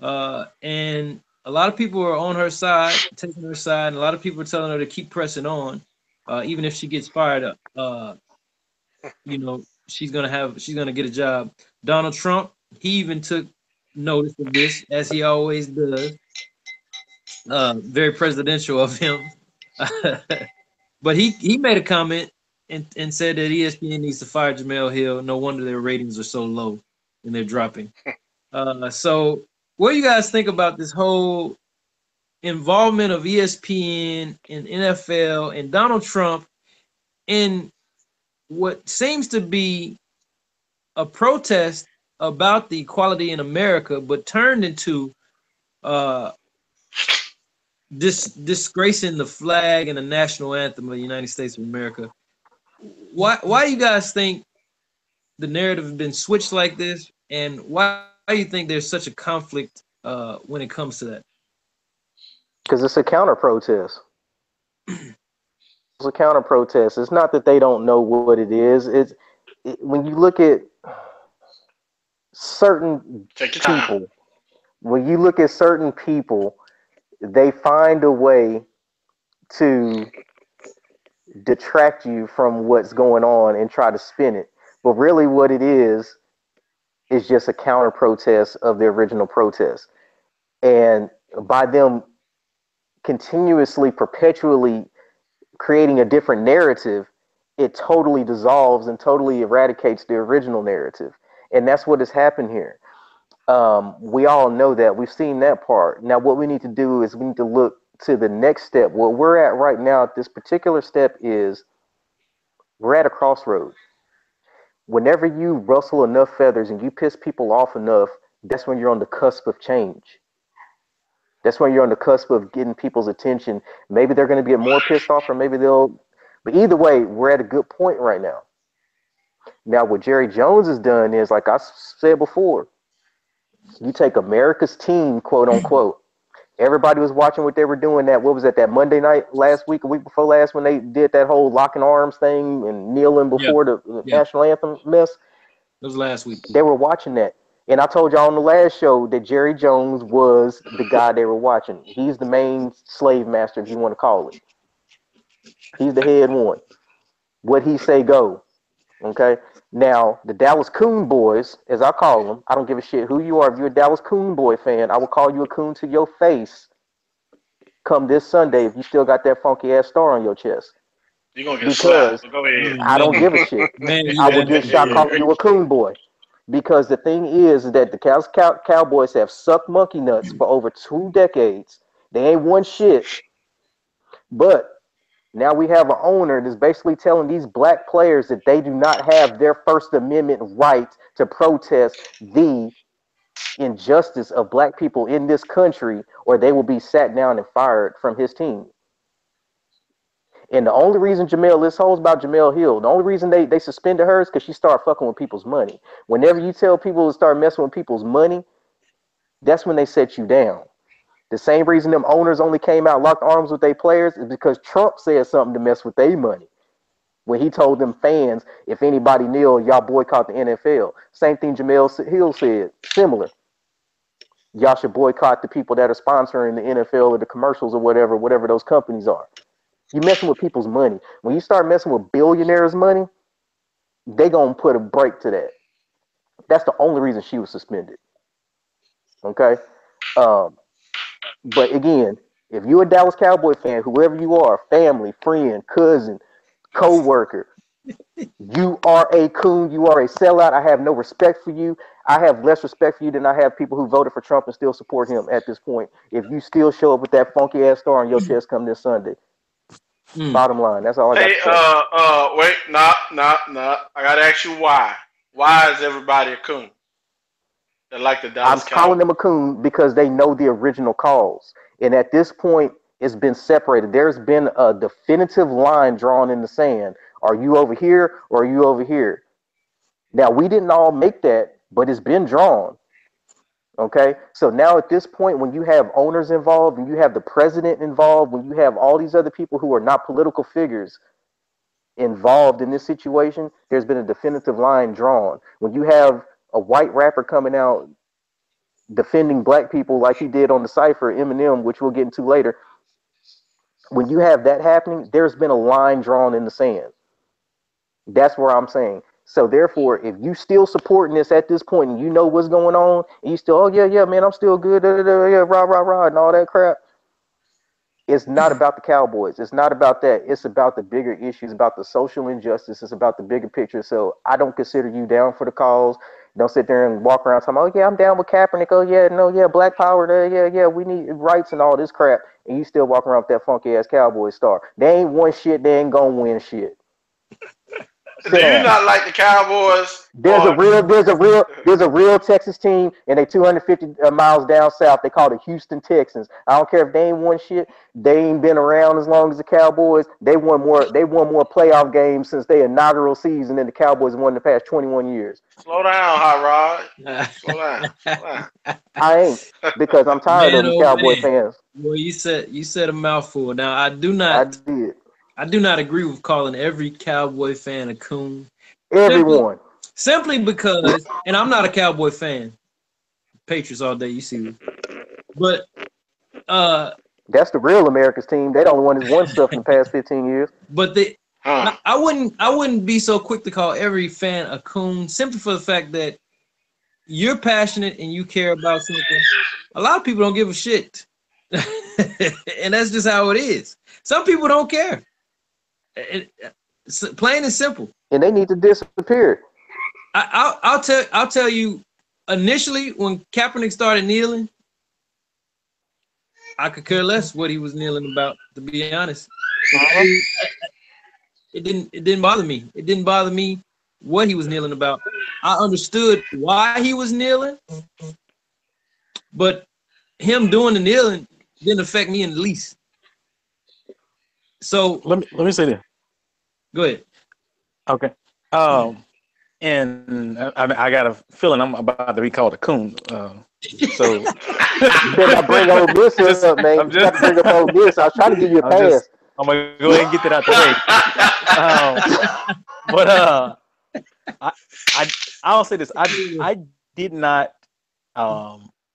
And a lot of people are on her side, taking her side, and a lot of people are telling her to keep pressing on, even if she gets fired. You know, she's gonna get a job. Donald Trump, he even took notice of this, as he always does. Very presidential of him. But he made a comment and said that ESPN needs to fire Jamel Hill. No wonder their ratings are so low and they're dropping. So what do you guys think about this whole involvement of ESPN and NFL and Donald Trump in what seems to be a protest about the equality in America, but turned into uh, disgracing the flag and the national anthem of the United States of America. Why do you guys think the narrative has been switched like this, and why do you think there's such a conflict when it comes to that? Because it's a counter protest. It's a counter protest. It's not that they don't know what it is. When you look at certain people, when you look at certain people, they find a way to detract you from what's going on and try to spin it. But really what it is just a counter protest of the original protest. And by them continuously, perpetually creating a different narrative, it totally dissolves and totally eradicates the original narrative. And that's what has happened here. We all know that. We've seen that part. Now, what we need to do is we need to look to the next step. What we're at right now at this particular step is we're at a crossroads. Whenever you rustle enough feathers and you piss people off enough, that's when you're on the cusp of change. That's when you're on the cusp of getting people's attention. Maybe they're going to get more pissed off, or maybe they'll. But either way, we're at a good point right now. Now, what Jerry Jones has done is, like I said before, you take America's team, quote unquote. Everybody was watching what they were doing. What was that Monday night last week, a week before last, when they did that whole locking arms thing and kneeling before the national anthem mess? It was last week. They were watching that. And I told y'all on the last show that Jerry Jones was the guy they were watching. He's the main slave master, if you want to call it. He's the head one. What he say go. Okay? Now, the Dallas Coon Boys, as I call them, I don't give a shit who you are. If you're a Dallas Coon Boy fan, I will call you a coon to your face come this Sunday if you still got that funky ass star on your chest. You're going to get slapped. Go ahead. I don't give a shit. I will get shot calling you a coon boy. Because the thing is that the Cowboys have sucked monkey nuts for over 2 decades. They ain't won shit. But now we have an owner that's basically telling these black players that they do not have their First Amendment right to protest the injustice of black people in this country, or they will be sat down and fired from his team. And the only reason this whole is about Jemele Hill, the only reason they suspended her is because she started fucking with people's money. Whenever you tell people to start messing with people's money, that's when they set you down. The same reason them owners only came out locked arms with their players is because Trump said something to mess with their money. When he told them fans, if anybody kneel, y'all boycott the NFL. Same thing Jemele Hill said, similar. Y'all should boycott the people that are sponsoring the NFL or the commercials or whatever those companies are. You're messing with people's money. When you start messing with billionaires' money, they gonna put a break to that. That's the only reason she was suspended. Okay? But again, if you're a Dallas Cowboy fan, whoever you are, family, friend, cousin, co-worker, you are a coon, you are a sellout. I have no respect for you. I have less respect for you than I have people who voted for Trump and still support him at this point. If you still show up with that funky ass star on your chest come this Sunday. Bottom line, that's all I got to say. Wait, nah. I gotta ask you why. Why is everybody a coon? They like the Dallas Cowboys. I'm calling them a coon because they know the original cause. And at this point, it's been separated. There's been a definitive line drawn in the sand. Are you over here or are you over here? Now, we didn't all make that, but it's been drawn. Okay, so now at this point, when you have owners involved, when you have the president involved, when you have all these other people who are not political figures involved in this situation, there's been a definitive line drawn. When you have a white rapper coming out defending black people like he did on the Cypher, Eminem, which we'll get into later, when you have that happening, there's been a line drawn in the sand. That's where I'm saying. So therefore, if you still supporting this at this point and you know what's going on, and you still, oh yeah, man, I'm still good, yeah, rah, and all that crap. It's not about the Cowboys. It's not about that. It's about the bigger issues, about the social injustice. It's about the bigger picture. So I don't consider you down for the cause. Don't sit there and walk around talking, oh yeah, I'm down with Kaepernick. Oh yeah, no, yeah, Black Power. Yeah, we need rights and all this crap. And you still walking around with that funky ass Cowboy star. They ain't won shit. They ain't gonna win shit. Do you not like the Cowboys? There's a real Texas team, and they 250 miles down south. They call the Houston Texans. I don't care if they ain't won shit. They ain't been around as long as the Cowboys. They won more. They won more playoff games since their inaugural season than the Cowboys won in the past 21 years. Slow down, Hot Rod. Slow down. Slow down. I ain't, because I'm tired of Man, them oh Cowboy man. fans. Well, you said a mouthful. Now I did. I do not agree with calling every Cowboy fan a coon. Everyone. Simply because, and I'm not a Cowboy fan. Patriots all day, you see. But That's the real America's team. They the only one that's won stuff in the past 15 years. but I wouldn't be so quick to call every fan a coon simply for the fact that you're passionate and you care about something. A lot of people don't give a shit. And that's just how it is. Some people don't care. It's plain and simple. And they need to disappear. I'll tell you, initially when Kaepernick started kneeling, I could care less what he was kneeling about, to be honest. It didn't bother me. It didn't bother me what he was kneeling about. I understood why he was kneeling, but him doing the kneeling didn't affect me in the least. So let me say this. Go ahead. Okay. And I got a feeling I'm about to be called a coon. So you better not bring Ole Miss up, man. You got to bring up Ole Miss. I was trying to give you a pass. I'm gonna go ahead and get that out the way. But I'll say this. I did not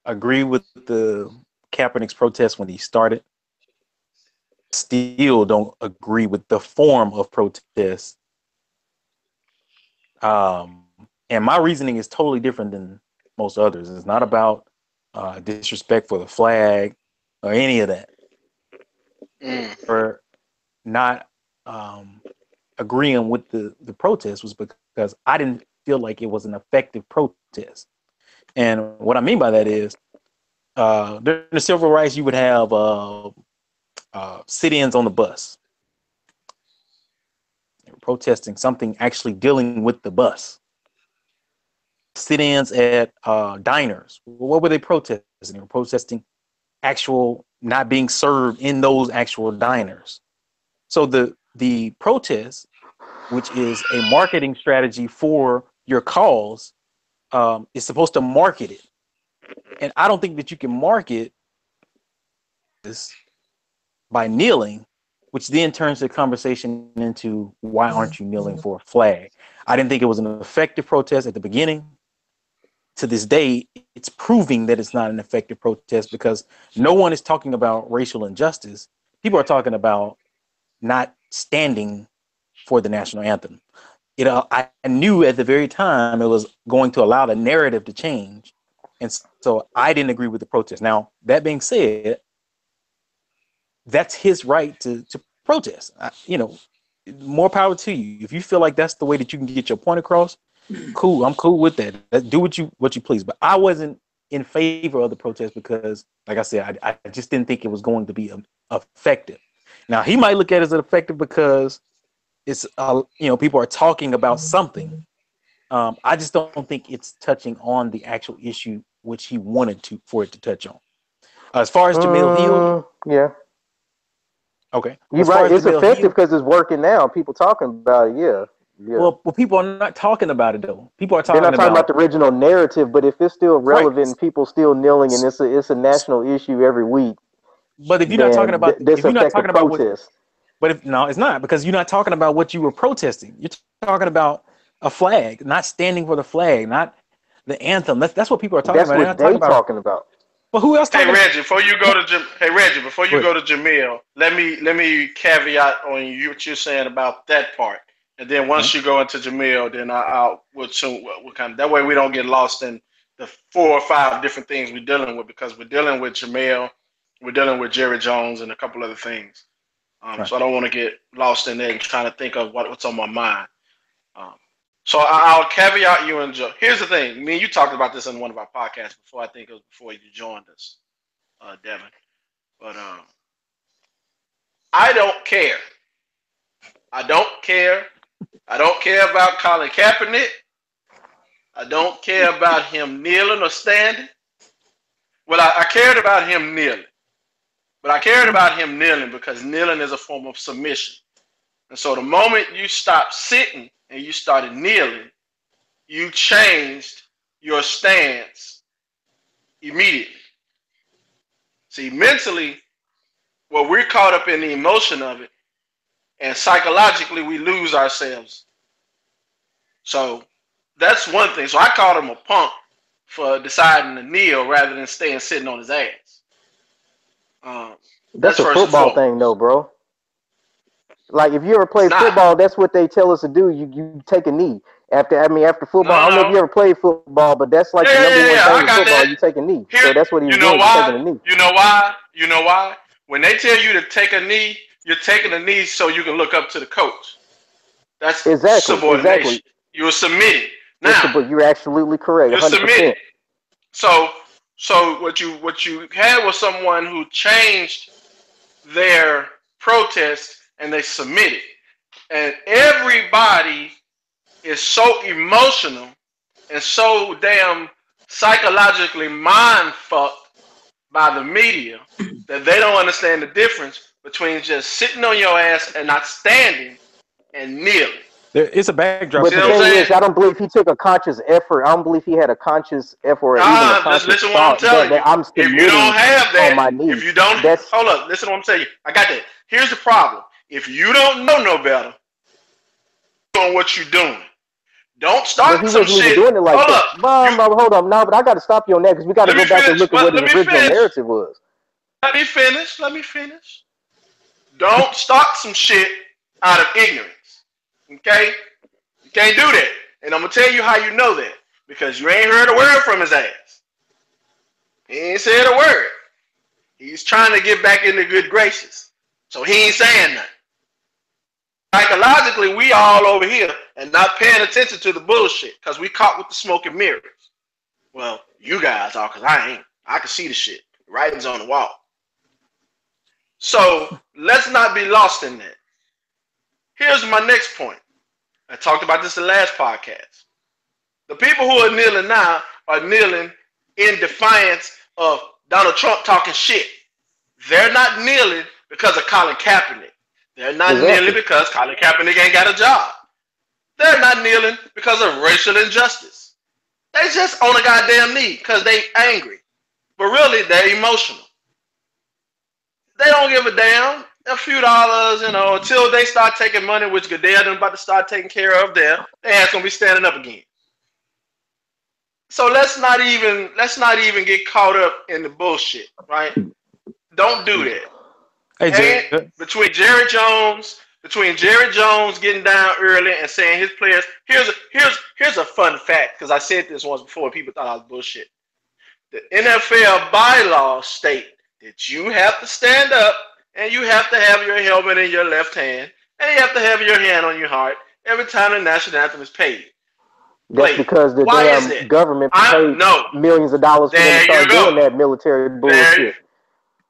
agree with the Kaepernick's protest when he started. Still don't agree with the form of protest. And my reasoning is totally different than most others. It's not about disrespect for the flag or any of that. Or not agreeing with the protest was because I didn't feel like it was an effective protest. And what I mean by that is during the civil rights, you would have sit-ins on the bus. They were protesting something actually dealing with the bus. Sit-ins at diners. What were they protesting? They were protesting actual not being served in those actual diners. So the protest, which is a marketing strategy for your cause, is supposed to market it. And I don't think that you can market this by kneeling, which then turns the conversation into why aren't you kneeling for a flag? I didn't think it was an effective protest at the beginning. To this day, it's proving that it's not an effective protest because no one is talking about racial injustice. People are talking about not standing for the national anthem. I knew at the very time it was going to allow the narrative to change. And so I didn't agree with the protest. Now, that being said, that's his right to protest. More power to you. If you feel like that's the way that you can get your point across, cool. I'm cool with that. Do what you please. But I wasn't in favor of the protest because, like I said, I just didn't think it was going to be effective. Now, he might look at it as effective because it's people are talking about something. I just don't think it's touching on the actual issue which he wanted for it to touch on. As far as Jemele Hill, yeah. Okay. You're right. It's effective because it's working now. People talking about it. Yeah. Well, people are not talking about it though. People are talking. They're not talking about the original narrative, but if it's still relevant and people still kneeling, and it's a national issue every week. But if you're not talking about, if you're not talking about protest. It's not because you're not talking about what you were protesting. You're talking about a flag, not standing for the flag, not the anthem. That's what people are talking about. That's what they're talking about. But who else? Hey Reggie, before you go to Jemele, let me caveat on what you're saying about that part, and then once you go into Jemele, then we'll kind of that way we don't get lost in the 4 or 5 different things we're dealing with because we're dealing with Jemele, we're dealing with Jerry Jones, and a couple other things. So I don't want to get lost in there and trying to think of what's on my mind. So I'll caveat you and Joe. Here's the thing. Me and you talked about this in one of our podcasts before. I think it was before you joined us, Devin. But I don't care. I don't care I don't care about Colin Kaepernick. I don't care about him kneeling or standing. Well, I cared about him kneeling. But I cared about him kneeling because kneeling is a form of submission. And so the moment you stopped sitting and you started kneeling, you changed your stance immediately. See, mentally, well, we're caught up in the emotion of it, and psychologically, we lose ourselves. So that's one thing. So I called him a punk for deciding to kneel rather than staying sitting on his ass. That's a football thing, though, bro. Like if you ever played football, that's what they tell us to do. You take a knee after football. I don't know if you ever played football, but that's like the number one thing in football. You take a knee. So that's what he's doing. He's taking a knee. You know why? You know why? When they tell you to take a knee, you're taking a knee so you can look up to the coach. That's subordination. Exactly. You're submitting. Now, but you're absolutely correct. You're 100%. Submitting. So what you had was someone who changed their protest and they submitted. And everybody is so emotional and so damn psychologically mind fucked by the media that they don't understand the difference between just sitting on your ass and not standing and kneeling. There is a backdrop. But the thing is, I don't believe he took a conscious effort. I don't believe he had a conscious effort. Just listen what I'm telling you. If you don't have that, if you don't, hold up, listen to what I'm telling you. I got that. Here's the problem. If you don't know no better, on what you're doing, don't start some shit. Doing it like hold up. Hold up. No, but I got to stop you on that because we got to go back and look at what the original narrative was. Let me finish. Don't start some shit out of ignorance. Okay? You can't do that. And I'm going to tell you how you know that. Because you ain't heard a word from his ass. He ain't said a word. He's trying to get back into good graces. So he ain't saying nothing. Psychologically, we all over here and not paying attention to the bullshit because we caught with the smoke and mirrors. Well, you guys are because I ain't. I can see the shit. The writing's on the wall. So let's not be lost in that. Here's my next point. I talked about this in the last podcast. The people who are kneeling now are kneeling in defiance of Donald Trump talking shit. They're not kneeling because of Colin Kaepernick. They're not kneeling because Colin Kaepernick ain't got a job. They're not kneeling because of racial injustice. They just on a goddamn knee because they angry. But really, they're emotional. They don't give a damn. A few dollars, until they start taking money, which Goodell done about to start taking care of their ass gonna be standing up again. So let's not even get caught up in the bullshit, right? Don't do that. Hey, between Jerry Jones getting down early and saying his players, here's a fun fact, because I said this once before, people thought I was bullshit. The NFL bylaws state that you have to stand up and you have to have your helmet in your left hand, and you have to have your hand on your heart every time the national anthem is played. That's because the damn government paid millions of dollars for them to start doing that military bullshit.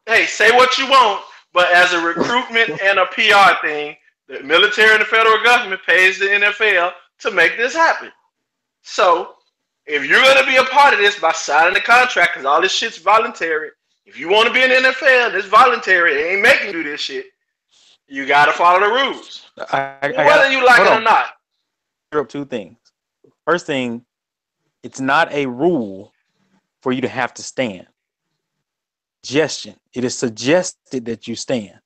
Hey, say what you want, but as a recruitment and a PR thing, the military and the federal government pays the NFL to make this happen. So, if you're going to be a part of this by signing the contract, because all this shit's voluntary, if you want to be in the NFL, it's voluntary. It ain't making you do this shit. You got to follow the rules. Whether you like it or not. Clear up two things. First thing, it's not a rule for you to have to stand. Suggestion. It is suggested that you stand.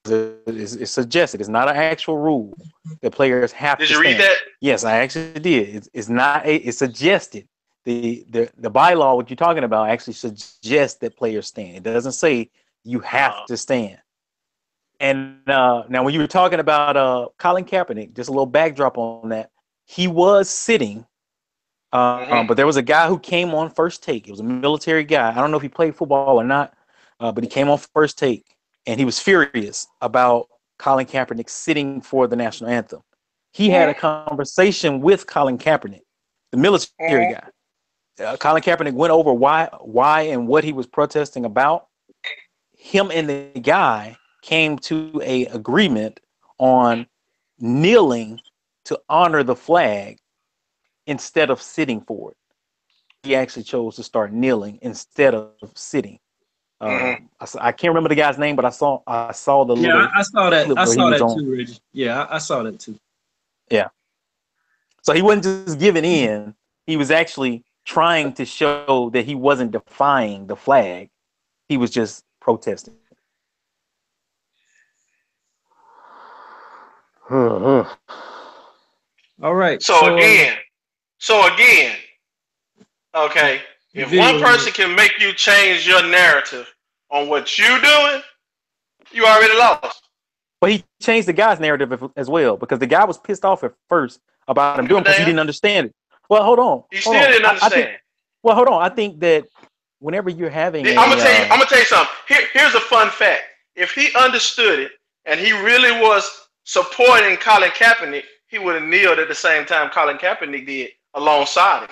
It's suggested. It's not an actual rule that players have to stand. Did you read that? Yes, I actually did. It's not. It's suggested. The bylaw, what you're talking about, actually suggests that players stand. It doesn't say you have to stand. And now, when you were talking about Colin Kaepernick, just a little backdrop on that, he was sitting, but there was a guy who came on First Take. It was a military guy. I don't know if he played football or not, but he came on First Take, and he was furious about Colin Kaepernick sitting for the national anthem. He had a conversation with Colin Kaepernick, the military guy. Colin Kaepernick went over why and what he was protesting about. Him and the guy came to a agreement on kneeling to honor the flag instead of sitting for it. He actually chose to start kneeling instead of sitting. I can't remember the guy's name, but I saw the Yeah, little I saw that. clip I where he saw was that on. too, Reggie. Yeah, I saw that too. Yeah. So he wasn't just giving in. He was actually trying to show that he wasn't defying the flag. He was just protesting. Mhm. All right. So again, okay, if one person can make you change your narrative on what you're doing, you already lost. But he changed the guy's narrative as well, because the guy was pissed off at first about him doing because he didn't understand it. Well, hold on. He still didn't understand. Hold on. I think that whenever you're having I'm gonna tell you something. Here's a fun fact. If he understood it and he really was supporting Colin Kaepernick, he would have kneeled at the same time Colin Kaepernick did alongside him.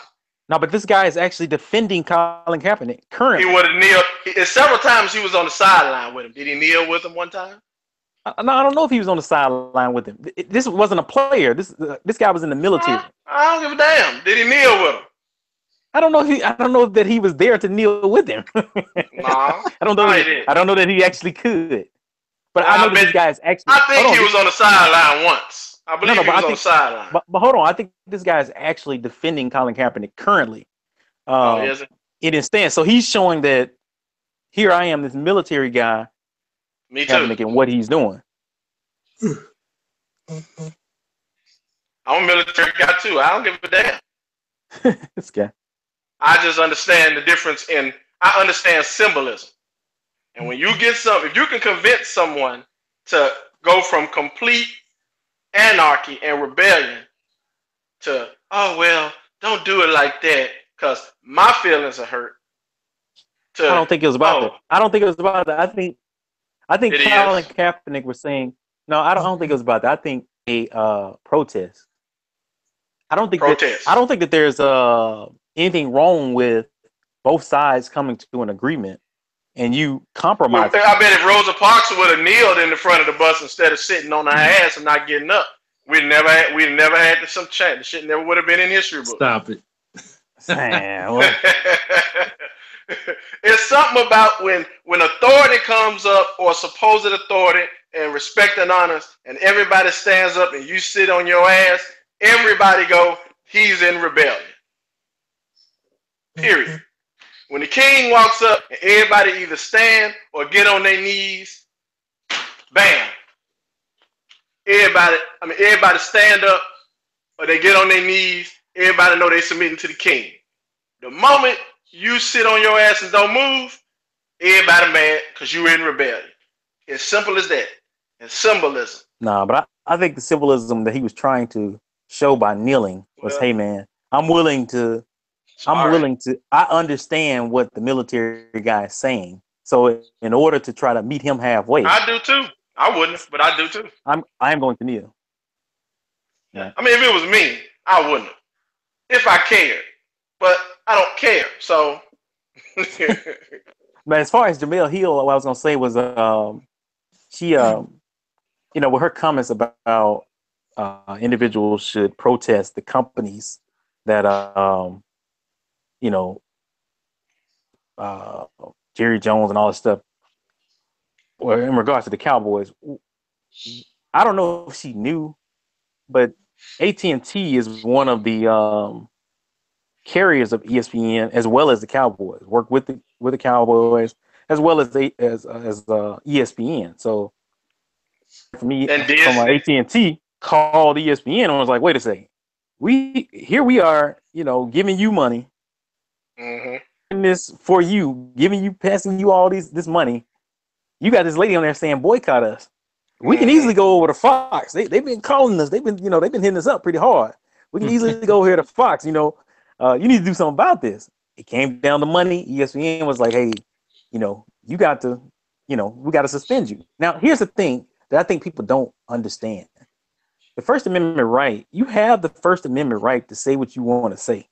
No, but this guy is actually defending Colin Kaepernick currently. He would have kneeled. Several times he was on the sideline with him. Did he kneel with him one time? No, I don't know if he was on the sideline with him. This wasn't a player. This guy was in the military. I don't give a damn. Did he kneel with him? I don't know that he was there to kneel with him. No, I don't know that he actually could. But I know that this guy is actually. I think he was on the sideline once. I believe he was on the sideline. But hold on, I think this guy is actually defending Colin Kaepernick currently. Is it? In his stance, so he's showing that here I am, this military guy. Me too. And what he's doing. I'm a military guy too. I don't give a damn. This guy. I just understand the difference I understand symbolism. And when you get if you can convince someone to go from complete anarchy and rebellion to, oh, well, don't do it like that because my feelings are hurt. I don't think it was about that. I don't think it was about that. I think Colin Kaepernick was saying, no, I don't think it was about that. I think a protest. I don't think that there's anything wrong with both sides coming to an agreement and you compromise. Well, I bet if Rosa Parks would have kneeled in the front of the bus instead of sitting on her ass and not getting up, we'd never had some chat. The shit never would have been in history books. Stop it. Man, it's something about when authority comes up, or supposed authority, and respect and honor, and everybody stands up and you sit on your ass, everybody go, he's in rebellion. Period. When the king walks up and everybody either stand or get on their knees, bam. Everybody stand up or they get on their knees, everybody know they submitting to the king. The moment you sit on your ass and don't move, everybody mad because you in rebellion. It's simple as that. It's symbolism. Nah, but I think the symbolism that he was trying to show by kneeling was, hey man, I understand what the military guy is saying. So in order to try to meet him halfway. I do too. I wouldn't, but I do too. I am going to kneel. Yeah. I mean, if it was me, I wouldn't have. If I cared. But I don't care. So But as far as Jemele Hill, what I was gonna say was she with her comments about individuals should protest the companies that Jerry Jones and all this stuff. Well, in regards to the Cowboys, I don't know if she knew, but AT&T is one of the carriers of ESPN as well as the Cowboys. Work with the Cowboys as well as ESPN. So for me, from AT&T called ESPN and was like, "Wait a second, we are, giving you money, and this for you, passing you all this money. You got this lady on there saying boycott us. We can easily go over to Fox. They've been calling us. They've been hitting us up pretty hard. We can easily go here to Fox. You need to do something about this." It came down to money. ESPN was like, "Hey, you got to, we got to suspend you." Now, here's the thing that I think people don't understand. The First Amendment right, you have the First Amendment right to say what you want to say.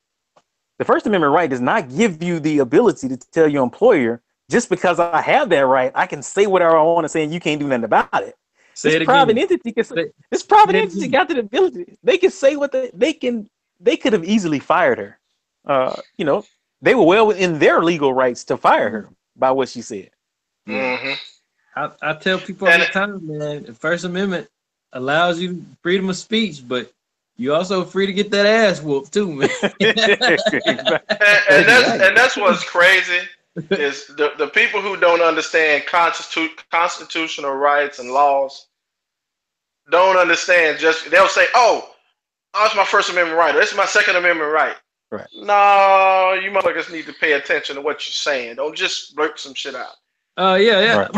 The First Amendment right does not give you the ability to tell your employer, just because I have that right, I can say whatever I want to say and you can't do nothing about it. Say it private again. entity can Say- this private say it entity again. got the ability. They can say what they could have easily fired her. You know, they were well within their legal rights to fire her by what she said. Yeah. hmm I tell people all And the time, man, the First Amendment allows you freedom of speech, but you're also free to get that ass whooped too, man. and that's what's crazy is the people who don't understand constitutional rights and laws don't understand. Just they'll say, "Oh, it's my First Amendment right, or it's my Second Amendment right." Right. No, you motherfuckers need to pay attention to what you're saying. Don't just blurt some shit out. Yeah. Right.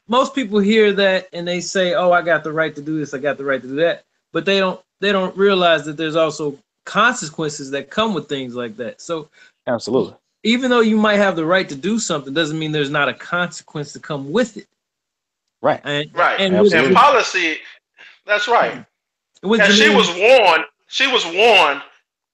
Most people hear that and they say, "Oh, I got the right to do this. I got the right to do that," but they don't realize that there's also consequences that come with things like that. So Absolutely. even though you might have the right to do something, doesn't mean there's not a consequence to come with it. Right. And Right. and Absolutely. And policy, that's right. with And she Janine- was warned. She was warned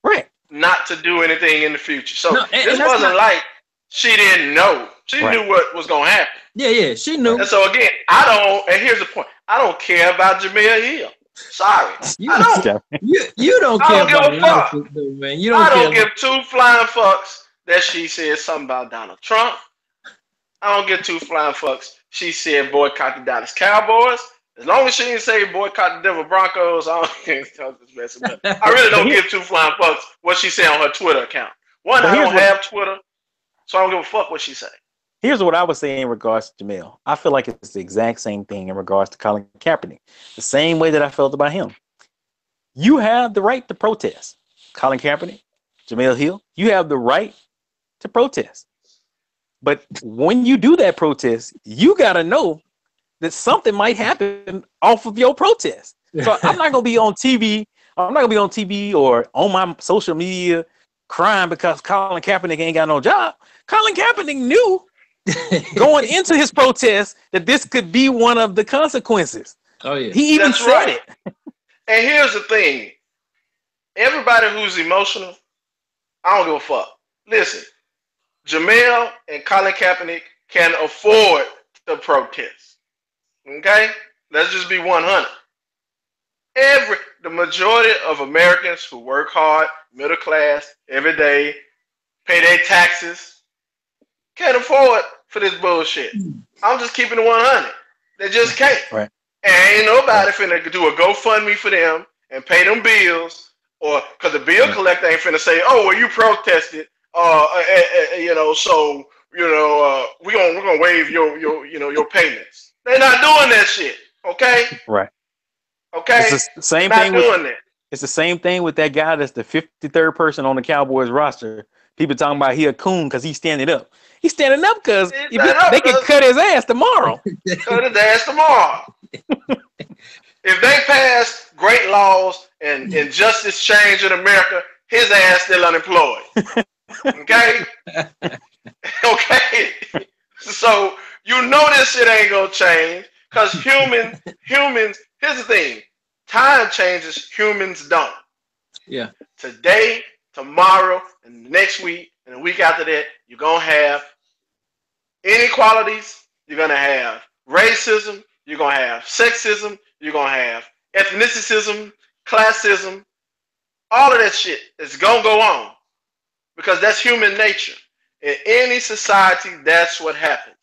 Right. not to do anything in the future. So No, and this that's wasn't not- like she didn't know. She Right. knew what was going to happen. yeah, she knew. And so again, and here's the point. I don't care about Jamel Hill. Sorry. You, I don't. you don't I care don't give about a a lot of fuck. shit, though, man. You don't I care. don't give two flying fucks that she said something about Donald Trump. I don't give two flying fucks. She said boycott the Dallas Cowboys. As long as she didn't say boycott the Denver Broncos, I really don't give two flying fucks what she said on her Twitter account. One, But I here's don't what- have Twitter, so I don't give a fuck what she say. Here's what I would say in regards to Jamel. I feel like it's the exact same thing in regards to Colin Kaepernick. The same way that I felt about him. You have the right to protest. Colin Kaepernick, Jamel Hill, you have the right to protest. But when you do that protest, you got to know that something might happen off of your protest. So I'm not going to be on TV. I'm not going to be on TV or on my social media crying because Colin Kaepernick ain't got no job. Colin Kaepernick knew going into his protest that this could be one of the consequences. Oh yeah. He even That's said right. it. And here's the thing. Everybody who's emotional, I don't give a fuck. Listen, Jamel and Colin Kaepernick can afford to protest. Okay? Let's just be 100. The majority of Americans who work hard, middle class, every day, pay their taxes, can't afford for this bullshit. I'm just keeping it 100. They just can't. Right. And ain't nobody finna do a GoFundMe for them and pay them bills, or because the bill collector ain't finna say, "Oh, well, you protested, so we're gonna waive your payments." They're not doing that shit. Okay. Right. Okay. It's the same Not thing doing that. It's the same thing with that guy that's the 53rd person on the Cowboys roster. People talking about he a coon because he's standing up. He's standing up because He's standing up they can 'cause- cut his ass tomorrow. Cut his ass tomorrow. If they pass great laws and justice change in America, his ass still unemployed. Okay? Okay. So you know this shit ain't gonna change because humans, here's the thing. Time changes, humans don't. Yeah. Today, tomorrow, and the next week, and the week after that, you're gonna have inequalities, you're gonna have racism, you're gonna have sexism, you're gonna have ethnicism, classism, all of that shit is gonna go on because that's human nature. In any society, that's what happens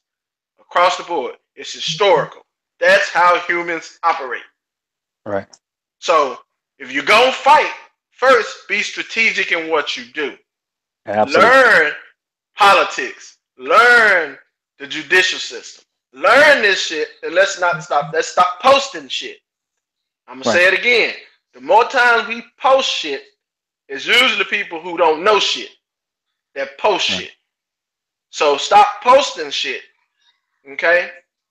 across the board. It's historical. That's how humans operate. Right. So if you're gonna fight, first be strategic in what you do. Absolutely. Learn politics. Learn the judicial system. Learn this shit, and let's stop posting shit. I'm gonna say it again. The more times we post shit, it's usually people who don't know shit that post shit. So stop posting shit. Okay?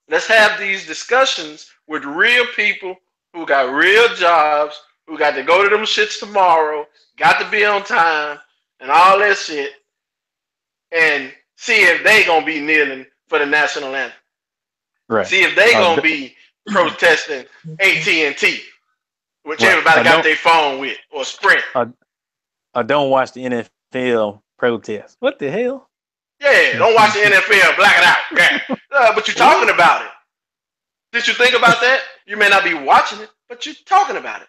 Let's have these discussions with real people who got real jobs, who got to go to them shits tomorrow, got to be on time, and all that shit, and see if they gonna be kneeling for the national anthem. Right. See if they gonna be protesting AT&T, which Right. everybody I got don't- their phone with, or Sprint. I don't watch the NFL protest. What the hell? Yeah, don't watch the NFL, black it out. Okay. But you're talking about it. Did you think about that? You may not be watching it, but you're talking about it.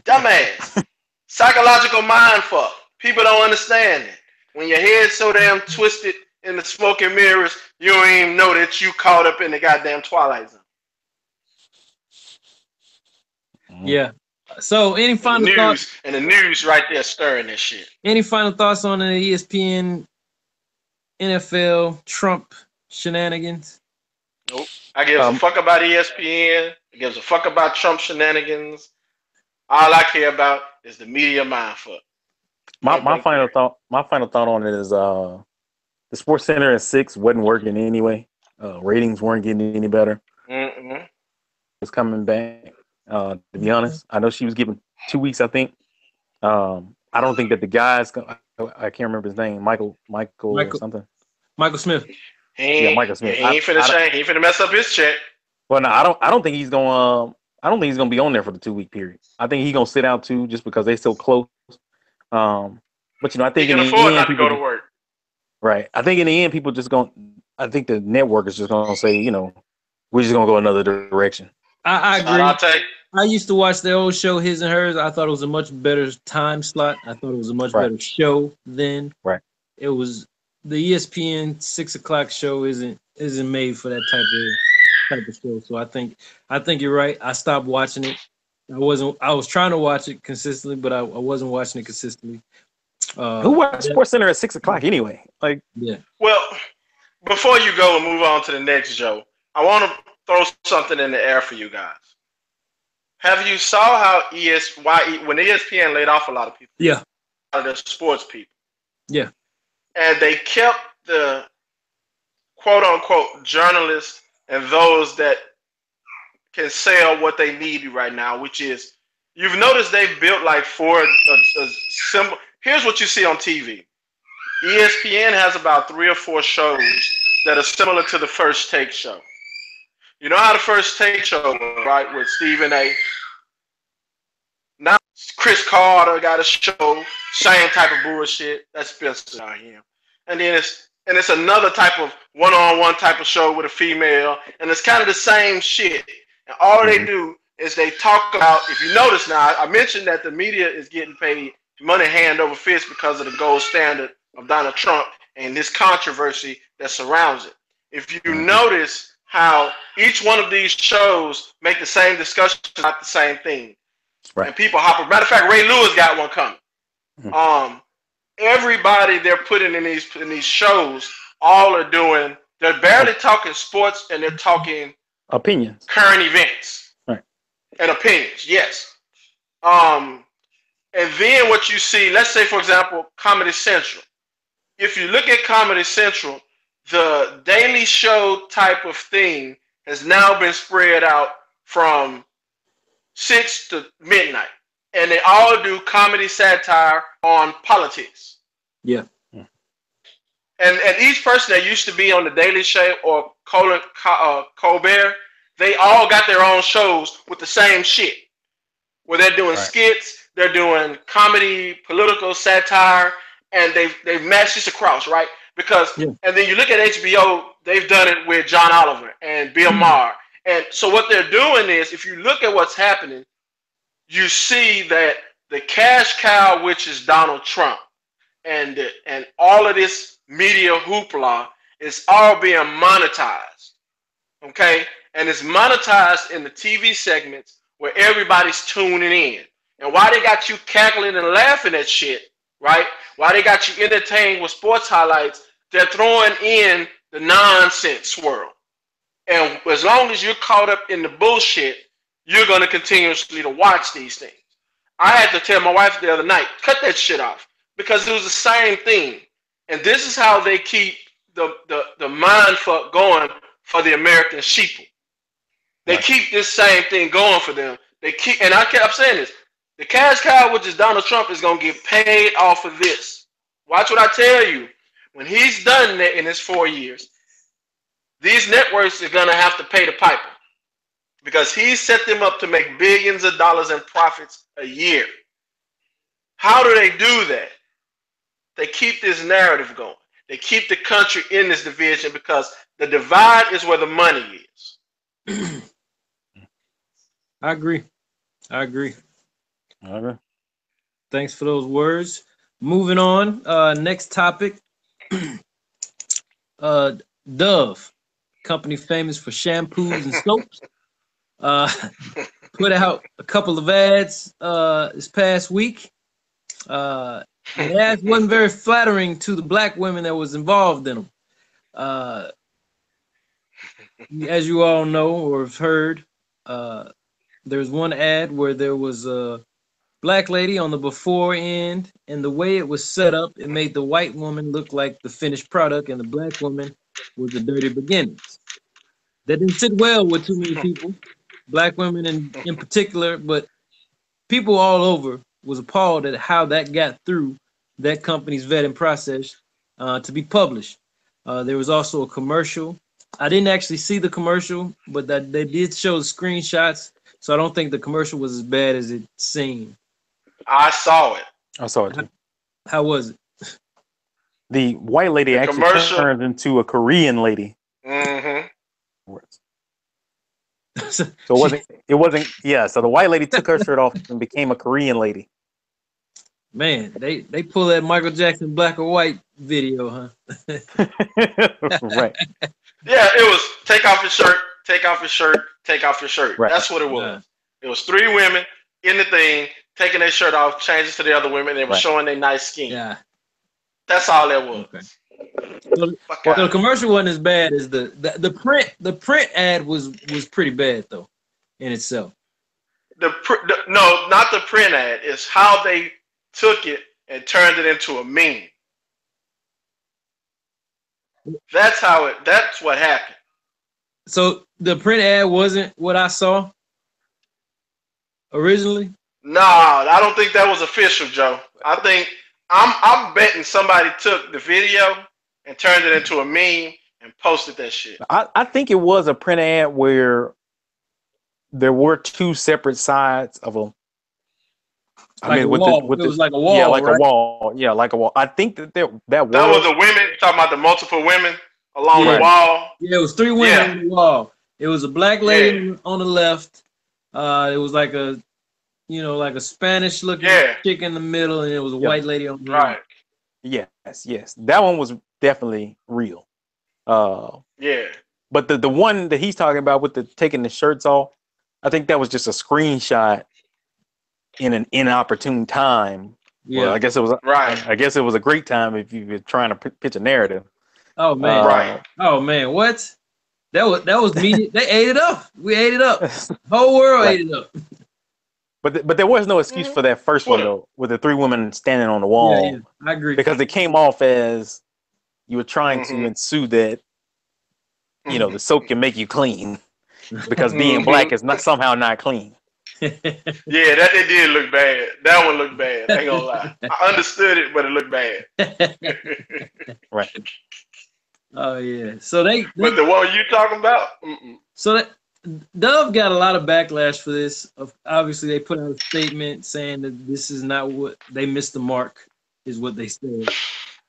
Dumbass. Psychological mind fuck. People don't understand it. When your head's so damn twisted in the smoke and mirrors, you don't even know that you caught up in the goddamn Twilight Zone. Yeah. So, any final thoughts? And the news right there stirring this shit. Any final thoughts on the ESPN, NFL, Trump shenanigans? Nope. I give a fuck about ESPN. I give a fuck about Trump shenanigans. All I care about is the media mindfuck. My final thought on it is the Sports Center at 6 wasn't working anyway. Ratings weren't getting any better. It's coming back. To be honest, I know she was given 2 weeks. I think. I don't think that the guys. I can't remember his name. Michael or something. Michael Smith. Michael Smith. He ain't finna mess up his check. Well, no, I don't think he's going. I don't think he's gonna be on there for the 2 week period. I think he's gonna sit out too, just because they're so close. But I think he can afford not to go to work. Right. I think in the end, people just going. I think the network is just gonna say, we're just gonna go another direction. I agree. I used to watch the old show, His and Hers. I thought it was a much better time slot. I thought it was a much better show then. Right. It was the ESPN 6 o'clock show isn't made for that type of show. So I think you're right. I stopped watching it. I was trying to watch it consistently, but I wasn't watching it consistently. Who watched Sports Center at 6 o'clock anyway? Yeah. Well, before you go and move on to the next show, I want to throw something in the air for you guys. Have you saw how when ESPN laid off a lot of people? Yeah. A lot of the sports people. Yeah. And they kept the quote unquote journalists and those that can sell what they need right now, which is, you've noticed they've built like four symbol. Here's what you see on TV. ESPN has about 3 or 4 shows that are similar to the First Take show. You know how the First Take show was, right, with Stephen A. Now Chris Carter got a show, same type of bullshit. That's Spencer out here. And then it's another type of one-on-one type of show with a female, and it's kind of the same shit. And all they do is they talk about, if you notice now, I mentioned that the media is getting paid money hand over fist because of the gold standard of Donald Trump and this controversy that surrounds it. If you notice how each one of these shows make the same discussion about the same thing. Right. And people hop. Matter of fact, Ray Lewis got one coming. Everybody they're putting in these shows, all are doing, they're barely talking sports and they're talking opinions, current events, right, and opinions. Yes. And then what you see, let's say for example, Comedy Central. If you look at Comedy Central, the Daily Show type of thing has now been spread out from 6 to midnight. And they all do comedy satire on politics. Yeah. And each person that used to be on the Daily Show or Colbert, they all got their own shows with the same shit. Where they're doing skits, they're doing comedy, political satire, and they've matched this across, right? Because, and then you look at HBO, they've done it with John Oliver and Bill Maher. And so what they're doing is, if you look at what's happening, you see that the cash cow, which is Donald Trump, and all of this media hoopla is all being monetized, okay? And it's monetized in the TV segments where everybody's tuning in. And why they got you cackling and laughing at shit, right? Why they got you entertained with sports highlights, they're throwing in the nonsense swirl. And as long as you're caught up in the bullshit, you're going to continuously to watch these things. I had to tell my wife the other night, cut that shit off, because it was the same thing. And this is how they keep the mind fuck going for the American sheeple. They keep this same thing going for them. They keep, and I kept saying this, the cash cow, which is Donald Trump, is going to get paid off of this. Watch what I tell you. When he's done that in his 4 years, these networks are going to have to pay the piper because he set them up to make billions of dollars in profits a year. How do they do that? They keep this narrative going. They keep the country in this division because the divide is where the money is. I agree. I agree. Okay. Thanks for those words. Moving on. Next topic. Dove, company famous for shampoos and soaps, put out a couple of ads this past week. The ads wasn't very flattering to the black women that was involved in them. As you all know or have heard, there's one ad where there was a black lady on the before end, and the way it was set up, it made the white woman look like the finished product, and the black woman was the dirty beginnings. That didn't sit well with too many people, black women in particular, but people all over was appalled at how that got through that company's vetting process to be published. There was also a commercial. I didn't actually see the commercial, but that they did show the screenshots, so I don't think the commercial was as bad as it seemed. I saw it. I saw it too. How was it? The white lady The actually commercial- turned into a Korean lady. Mm-hmm. So it wasn't yeah, so the white lady took her shirt off and became a Korean lady. Man, they pull that Michael Jackson black or white video, huh? Right. Yeah, it was take off your shirt, take off your shirt, take off your shirt. Right. That's what it was. It was 3 women in the thing, taking their shirt off, changing to the other women, and it was Right. showing their nice skin. Yeah. That's all that was. Okay. So, Fuck so out. the commercial wasn't as bad as the print. The print ad was pretty bad though, in itself. No, not the print ad. It's how they took it and turned it into a meme. That's what happened. So the print ad wasn't what I saw originally. Nah, I don't think that was official, Joe. I think I'm betting somebody took the video and turned it into a meme and posted that shit. I think it was a print ad where there were 2 separate sides of a Like a wall. It was like a wall. Yeah, like right? a wall. Yeah, like a wall. I think that That was the women talking about the multiple women along Yeah. the wall. Yeah, it was 3 women Yeah. on the wall. It was a black lady on the left. It was like a, like a Spanish looking chick in the middle, and it was a white lady on the Right. Yes. That one was definitely real. Yeah. But the one that he's talking about with the taking the shirts off, I think that was just a screenshot in an inopportune time. Yeah. Well, I guess it was Right. I guess it was a great time if you were trying to pitch a narrative. Oh man. Right. Oh man. What? That was me. They ate it up. We ate it up. Whole world Right. ate it up. But there was no excuse for that first one though, with the 3 women standing on the wall, Yeah, I agree. because it came off as you were trying to ensue that the soap can make you clean, because being black is somehow not clean. Yeah, that it did look bad. That one looked bad. I ain't gonna lie. I understood it, but it looked bad. Right. Oh yeah. So But the one you talking about? Mm-mm. so that Dove got a lot of backlash for this. Obviously, they put out a statement saying that this is not what they missed the mark, is what they said.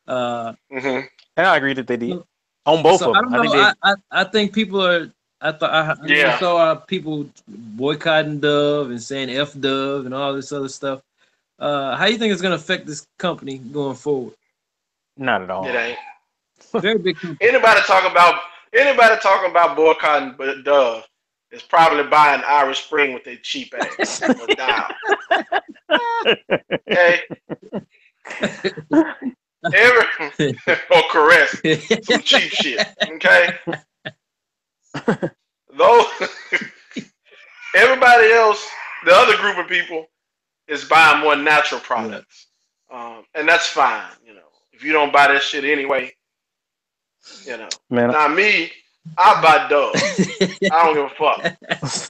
Mm-hmm. And I agree that they did on both So of I them. don't know. think I think people are. I saw people boycotting Dove and saying F Dove and all this other stuff. How do you think it's going to affect this company going forward? not at all. It ain't. Very big company. Anybody talking about boycotting but Dove is probably buying Irish Spring with their cheap ass. Or Dial. Okay. Or Caress, some cheap shit. Okay. Though everybody else, the other group of people, is buying more natural products, and that's fine. If you don't buy that shit anyway, Man, Now me, I buy Dove. I don't give a fuck.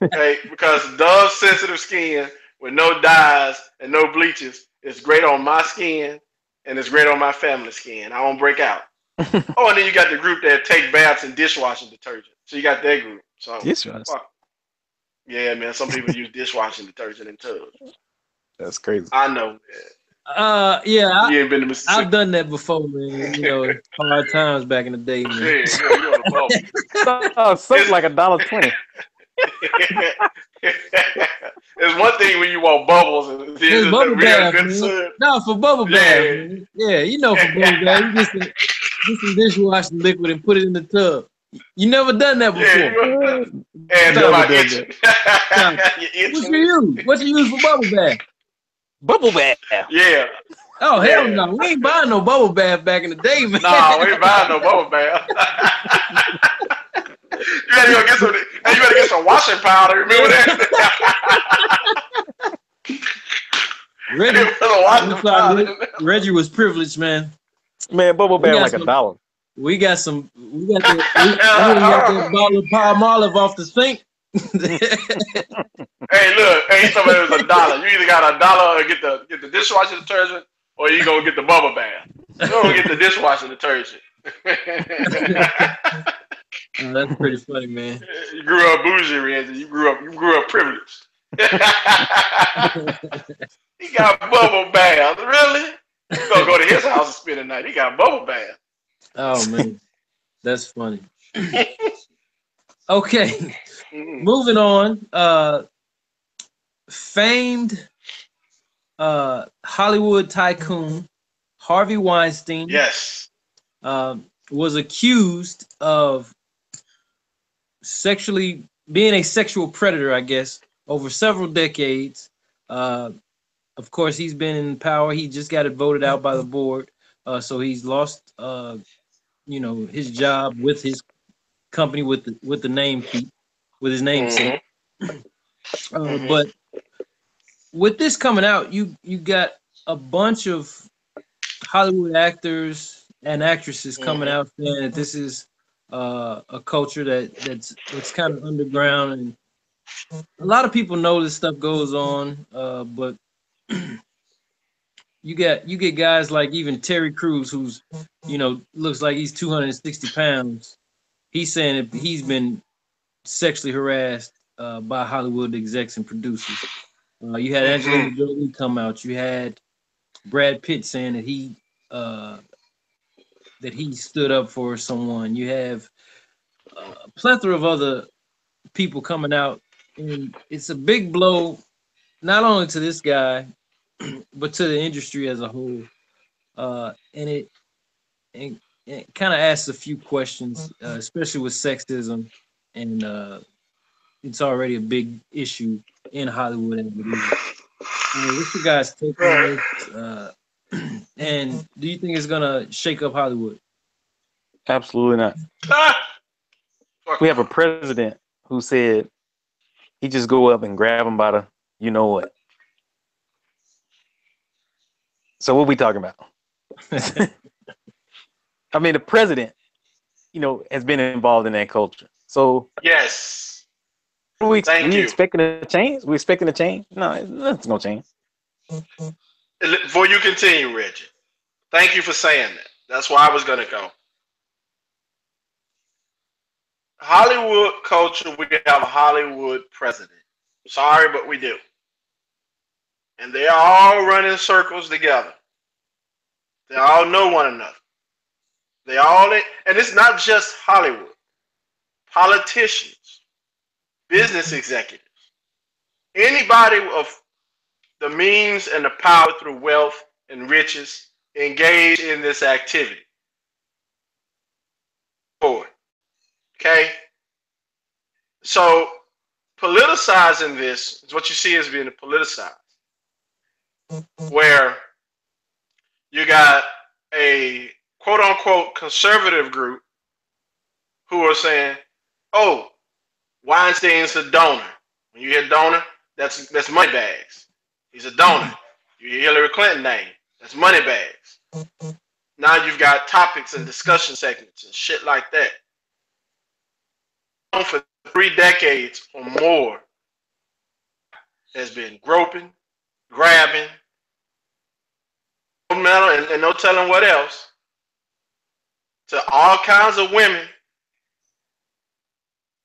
Okay, because Dove's sensitive skin with no dyes and no bleaches is great on my skin, and it's great on my family skin. I won't break out. Oh, and then you got the group that take baths in dishwashing detergent. So you got that group. So dishwashing. fuck. Yeah, man. Some people use dishwashing detergent in tubs. That's crazy. I know. Yeah, You ain't been to Mississippi. I've done that before, man. Hard times back in the day, man. Yeah, you on the bubble. Soap like $1.20. It's one thing when you want bubbles and It's it's a bubble real bath, good man. son. No, for bubble bath, Yeah. man. Yeah, you know, for bubble bath, you get some dishwashing liquid and put it in the tub. You never done that Yeah, before. and Stop. Never my done itching. Stop. You're What itching. you use? What you use for bubble bath? Bubble bath. Yeah. Oh hell Yeah. no, we ain't buying no bubble bath back in the day, man. Nah, we ain't buying no bubble bath. You better go get some. Hey, you better get some washing powder. Remember that? Reggie, Put a washing I'm sorry, powder in there. Reggie was privileged, man. Man, bubble We bath got like some- $1. We got that bottle of palm olive off the sink. Hey, look. Hey, he told me it was $1. You either got $1 or get the dishwashing detergent, or you go get the bubble bath. You don't get the dishwashing detergent. Oh, that's pretty funny, man. You grew up bougie, Reggie. You grew up privileged. He got bubble bath. Really? You gonna go to his house and spend the night? He got bubble bath. Oh man, that's funny. Okay, Mm-hmm. moving on. Famed Hollywood tycoon Harvey Weinstein Yes. was accused of being a sexual predator, I guess, over several decades. Of course, he's been in power. He just got it voted out by the board, so he's lost, his job with his company with the name keep with his namesake. But with this coming out, you got a bunch of Hollywood actors and actresses coming out saying that this is a culture that's kind of underground, and a lot of people know this stuff goes on, but you get guys like even Terry Crews, who's looks like he's 260 pounds. He's saying that he's been sexually harassed by Hollywood execs and producers. You had Angelina Jolie come out. You had Brad Pitt saying that he stood up for someone. You have a plethora of other people coming out, and it's a big blow not only to this guy but to the industry as a whole. And it kind of asks a few questions, especially with sexism, and it's already a big issue in Hollywood as it is. What's your guys' take on this? And do you think it's gonna shake up Hollywood? Absolutely not. We have a president who said he just go up and grab him by the you know what. So what we talking about? I mean, the president, has been involved in that culture. So Yes. we Thank you. expecting a change? We expecting a change? No, nothing's gonna change. Before you continue, Reggie, thank you for saying that. That's where I was going to go. Hollywood culture, we have a Hollywood president. Sorry, but we do. And they all run in circles together. They all know one another. And it's not just Hollywood. Politicians, business executives, anybody of the means and the power through wealth and riches engage in this activity. Okay? So politicizing this is what you see as being politicized, where you got a quote unquote conservative group who are saying, oh, Weinstein's a donor. When you hear donor, that's money bags. He's a donor. You hear Hillary Clinton name, that's money bags. Now you've got topics and discussion segments and shit like that. For 3 decades or more has been groping, grabbing, no matter and no telling what else, to all kinds of women.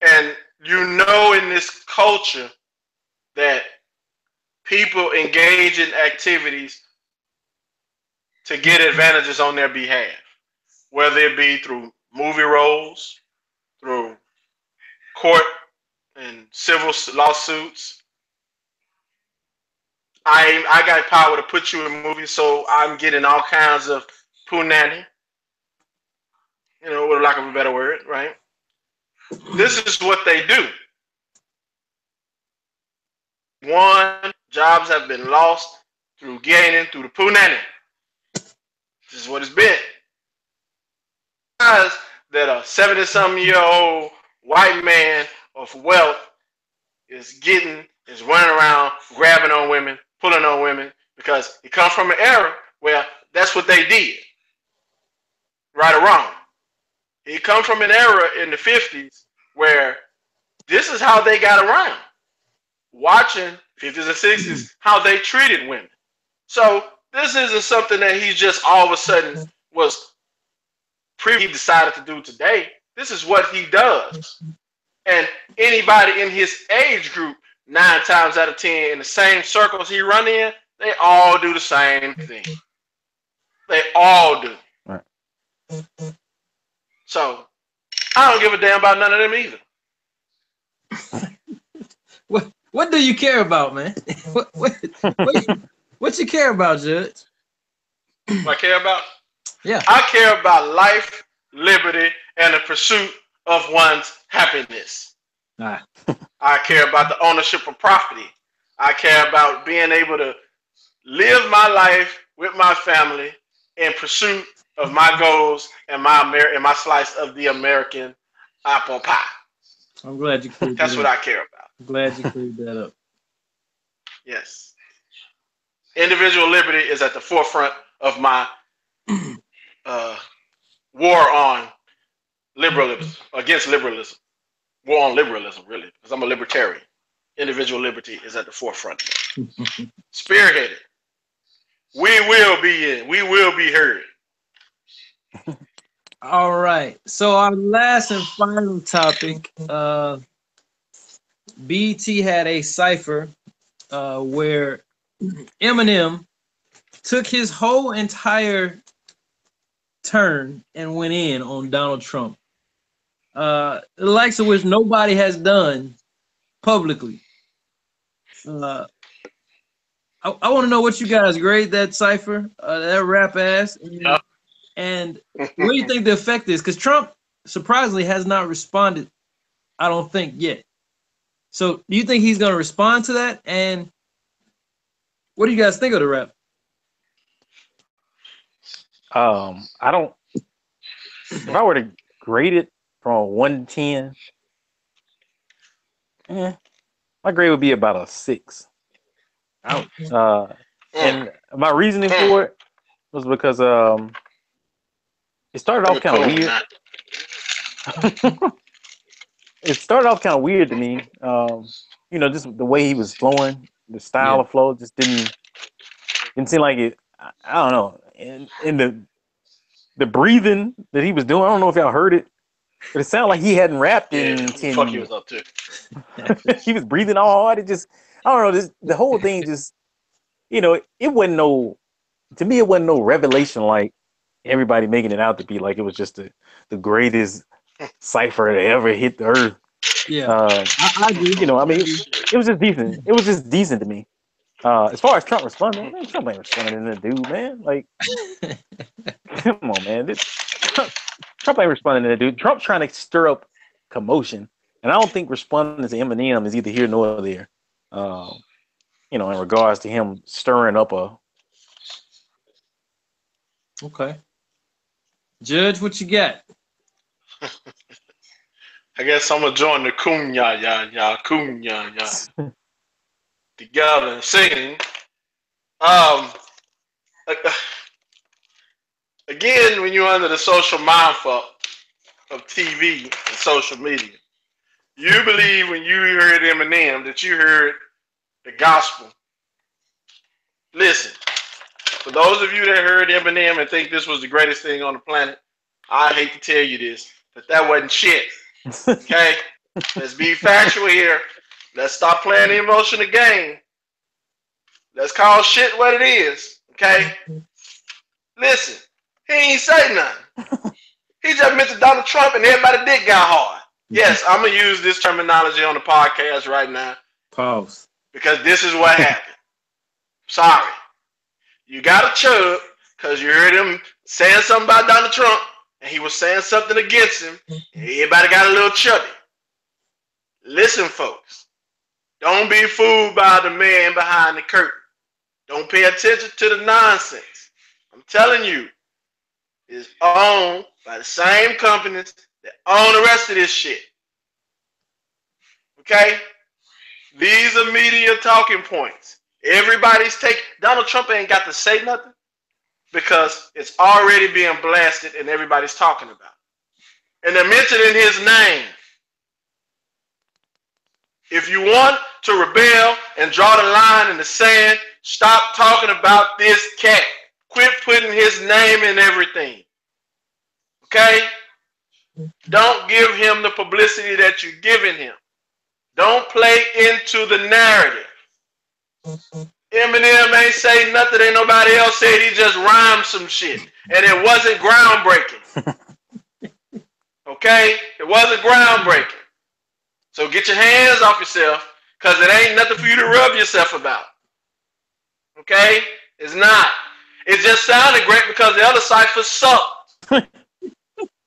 And in this culture that people engage in activities to get advantages on their behalf, whether it be through movie roles, through court and civil lawsuits, I got power to put you in movies, so I'm getting all kinds of punani, with lack of a better word, right? This is what they do. One, jobs have been lost through gaining through the punani. This is what it's been. That a 70-something-year-old white man of wealth is running around grabbing on women, pulling on women, because he comes from an era where that's what they did, right or wrong. He comes from an era in the 50s where this is how they got around, watching 50s and 60s how they treated women. So this isn't something that he just all of a sudden he decided to do today. This is what he does. And anybody in his age group, 9 times out of 10, in the same circles he run in, they all do the same thing. They all do. Right. So I don't give a damn about none of them either. What do you care about, man? What you care about, Judge? What I care about? Yeah. I care about life, liberty, and the pursuit of one's happiness. Ah. I care about the ownership of property. I care about being able to live my life with my family in pursuit of my goals and my slice of the American apple pie. I'm glad you cleared That's that what up. I care about. I'm glad you cleared that up. Yes. Individual liberty is at the forefront of my war on liberalism, against liberalism. War on liberalism, really, because I'm a libertarian. Individual liberty is at the forefront. Spearheaded. We will be heard. All right. So our last and final topic, BT had a cipher where Eminem took his whole entire turn and went in on Donald Trump. The likes of which nobody has done publicly. I want to know what you guys grade that cipher, that rap ass, and what do you think the effect is? Because Trump surprisingly has not responded, I don't think, yet. So do you think he's going to respond to that? And what do you guys think of the rap? I don't. If I were to grade it from 1 to 10, my grade would be about a 6. And my reasoning for it was because it started off kind of weird. It started off kind of weird to me. Just the way he was flowing, the style of flow just didn't seem like it. I don't know. And the breathing that he was doing, I don't know if y'all heard it, but it sounded like he hadn't rapped in 10 Fuck, years. he was up too. He was breathing all hard. It just, I don't know. The whole thing just, it wasn't to me, it wasn't no revelation like everybody making it out to be, like it was just the greatest cipher that ever hit the earth. Yeah, I agree. It was just decent. It was just decent to me. As far as Trump responding, man, Trump ain't responding to the dude, man. Like, come on, man. Trump ain't responding to the dude. Trump's trying to stir up commotion, and I don't think responding to Eminem is either here nor there. In regards to him stirring up a. Okay. Judge, what you got? I guess I'm gonna join the kunya together and singing. Again, when you're under the social mindfuck of TV and social media, you believe when you heard Eminem that you heard the gospel. Listen, for those of you that heard Eminem and think this was the greatest thing on the planet, I hate to tell you this, but that wasn't shit. Okay? Let's be factual here. Let's stop playing the emotional game. Let's call shit what it is. Okay? Listen, he ain't say nothing. He just mentioned Donald Trump and everybody dick got hard. Yes, I'm going to use this terminology on the podcast right now. Pause. Because this is what happened. Sorry. You got a chub because you heard him saying something about Donald Trump and he was saying something against him. Everybody got a little chubby. Listen, folks. Don't be fooled by the man behind the curtain. Don't pay attention to the nonsense. I'm telling you, it's owned by the same companies that own the rest of this shit. Okay? These are media talking points. Everybody's taking. Donald Trump ain't got to say nothing because it's already being blasted and everybody's talking about it. And they're mentioning his name. If you want to rebel and draw the line in the sand, stop talking about this cat. Quit putting his name in everything. Okay? Don't give him the publicity that you're giving him. Don't play into the narrative. Eminem ain't say nothing ain't nobody else said. He just rhymed some shit. And it wasn't groundbreaking. Okay? It wasn't groundbreaking. So get your hands off yourself because it ain't nothing for you to rub yourself about. Okay? It's not. It just sounded great because the other ciphers sucked.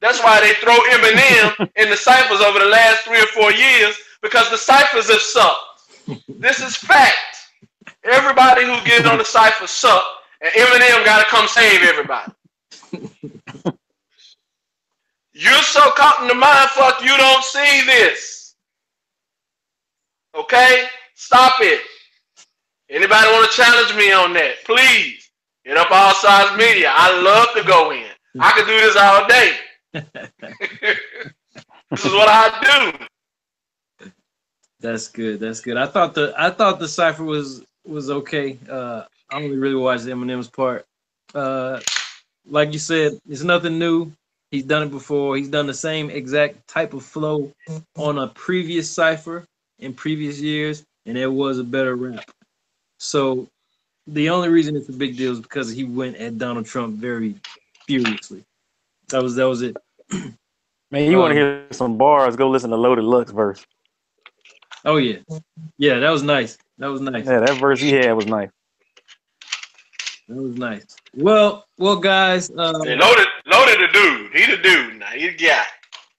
That's why they throw Eminem in the ciphers over the last 3 or 4 years because the ciphers have sucked. This is fact. Everybody who gets on the cipher suck and Eminem got to come save everybody. You're so caught in the mind fuck you don't see this. Okay? Stop it. Anybody want to challenge me on that? Please. Hit up All Sides Media. I love to go in. I could do this all day. This is what I do. That's good. That's good. I thought the cipher was okay. I only really watched Eminem's part. Like you said, it's nothing new. He's done it before. He's done the same exact type of flow on a previous cipher in previous years, and it was a better rap. So the only reason it's a big deal is because he went at Donald Trump very furiously. That was it. Man, you want to hear some bars? Go listen to Loaded Lux verse. Oh yeah, that was nice. That was nice. Yeah, that verse he had was nice. That was nice. Well, guys. Hey, Loaded the dude. He the dude now. He the guy.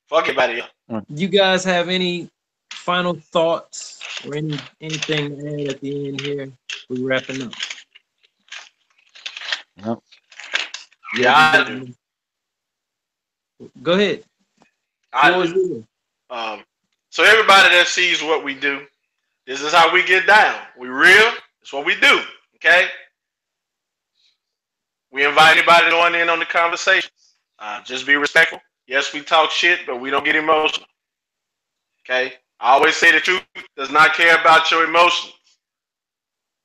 Fuck everybody else. You guys have any final thoughts or anything to add at the end here? We're wrapping up. Yep. Yeah, I do. Go ahead. So everybody that sees what we do, this is how we get down. We real. It's what we do. Okay. We invite anybody to join in on the conversation. Just be respectful. Yes, we talk shit, but we don't get emotional. Okay. I always say the truth does not care about your emotions,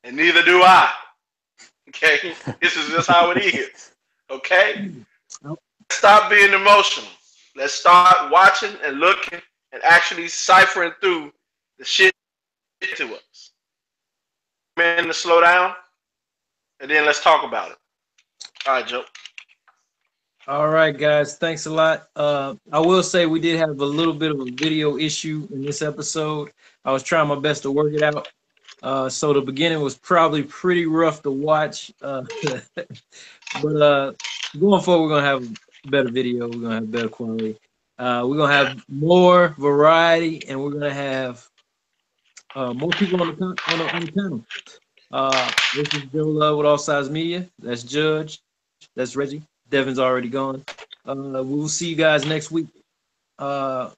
and neither do I. Okay. This is just how it is. Okay. Stop being emotional. Let's start watching and looking and actually ciphering through the shit to us. Man, to slow down, and then let's talk about it. All right, Joe. All right, guys. Thanks a lot. I will say we did have a little bit of a video issue in this episode. I was trying my best to work it out. So the beginning was probably pretty rough to watch. But going forward, we're going to have a better video. We're going to have better quality. We're going to have more variety, and we're going to have more people on the panel. This is Joe Love with All Sides Media. That's Judge. That's Reggie. Devin's already gone. We'll see you guys next week. Out.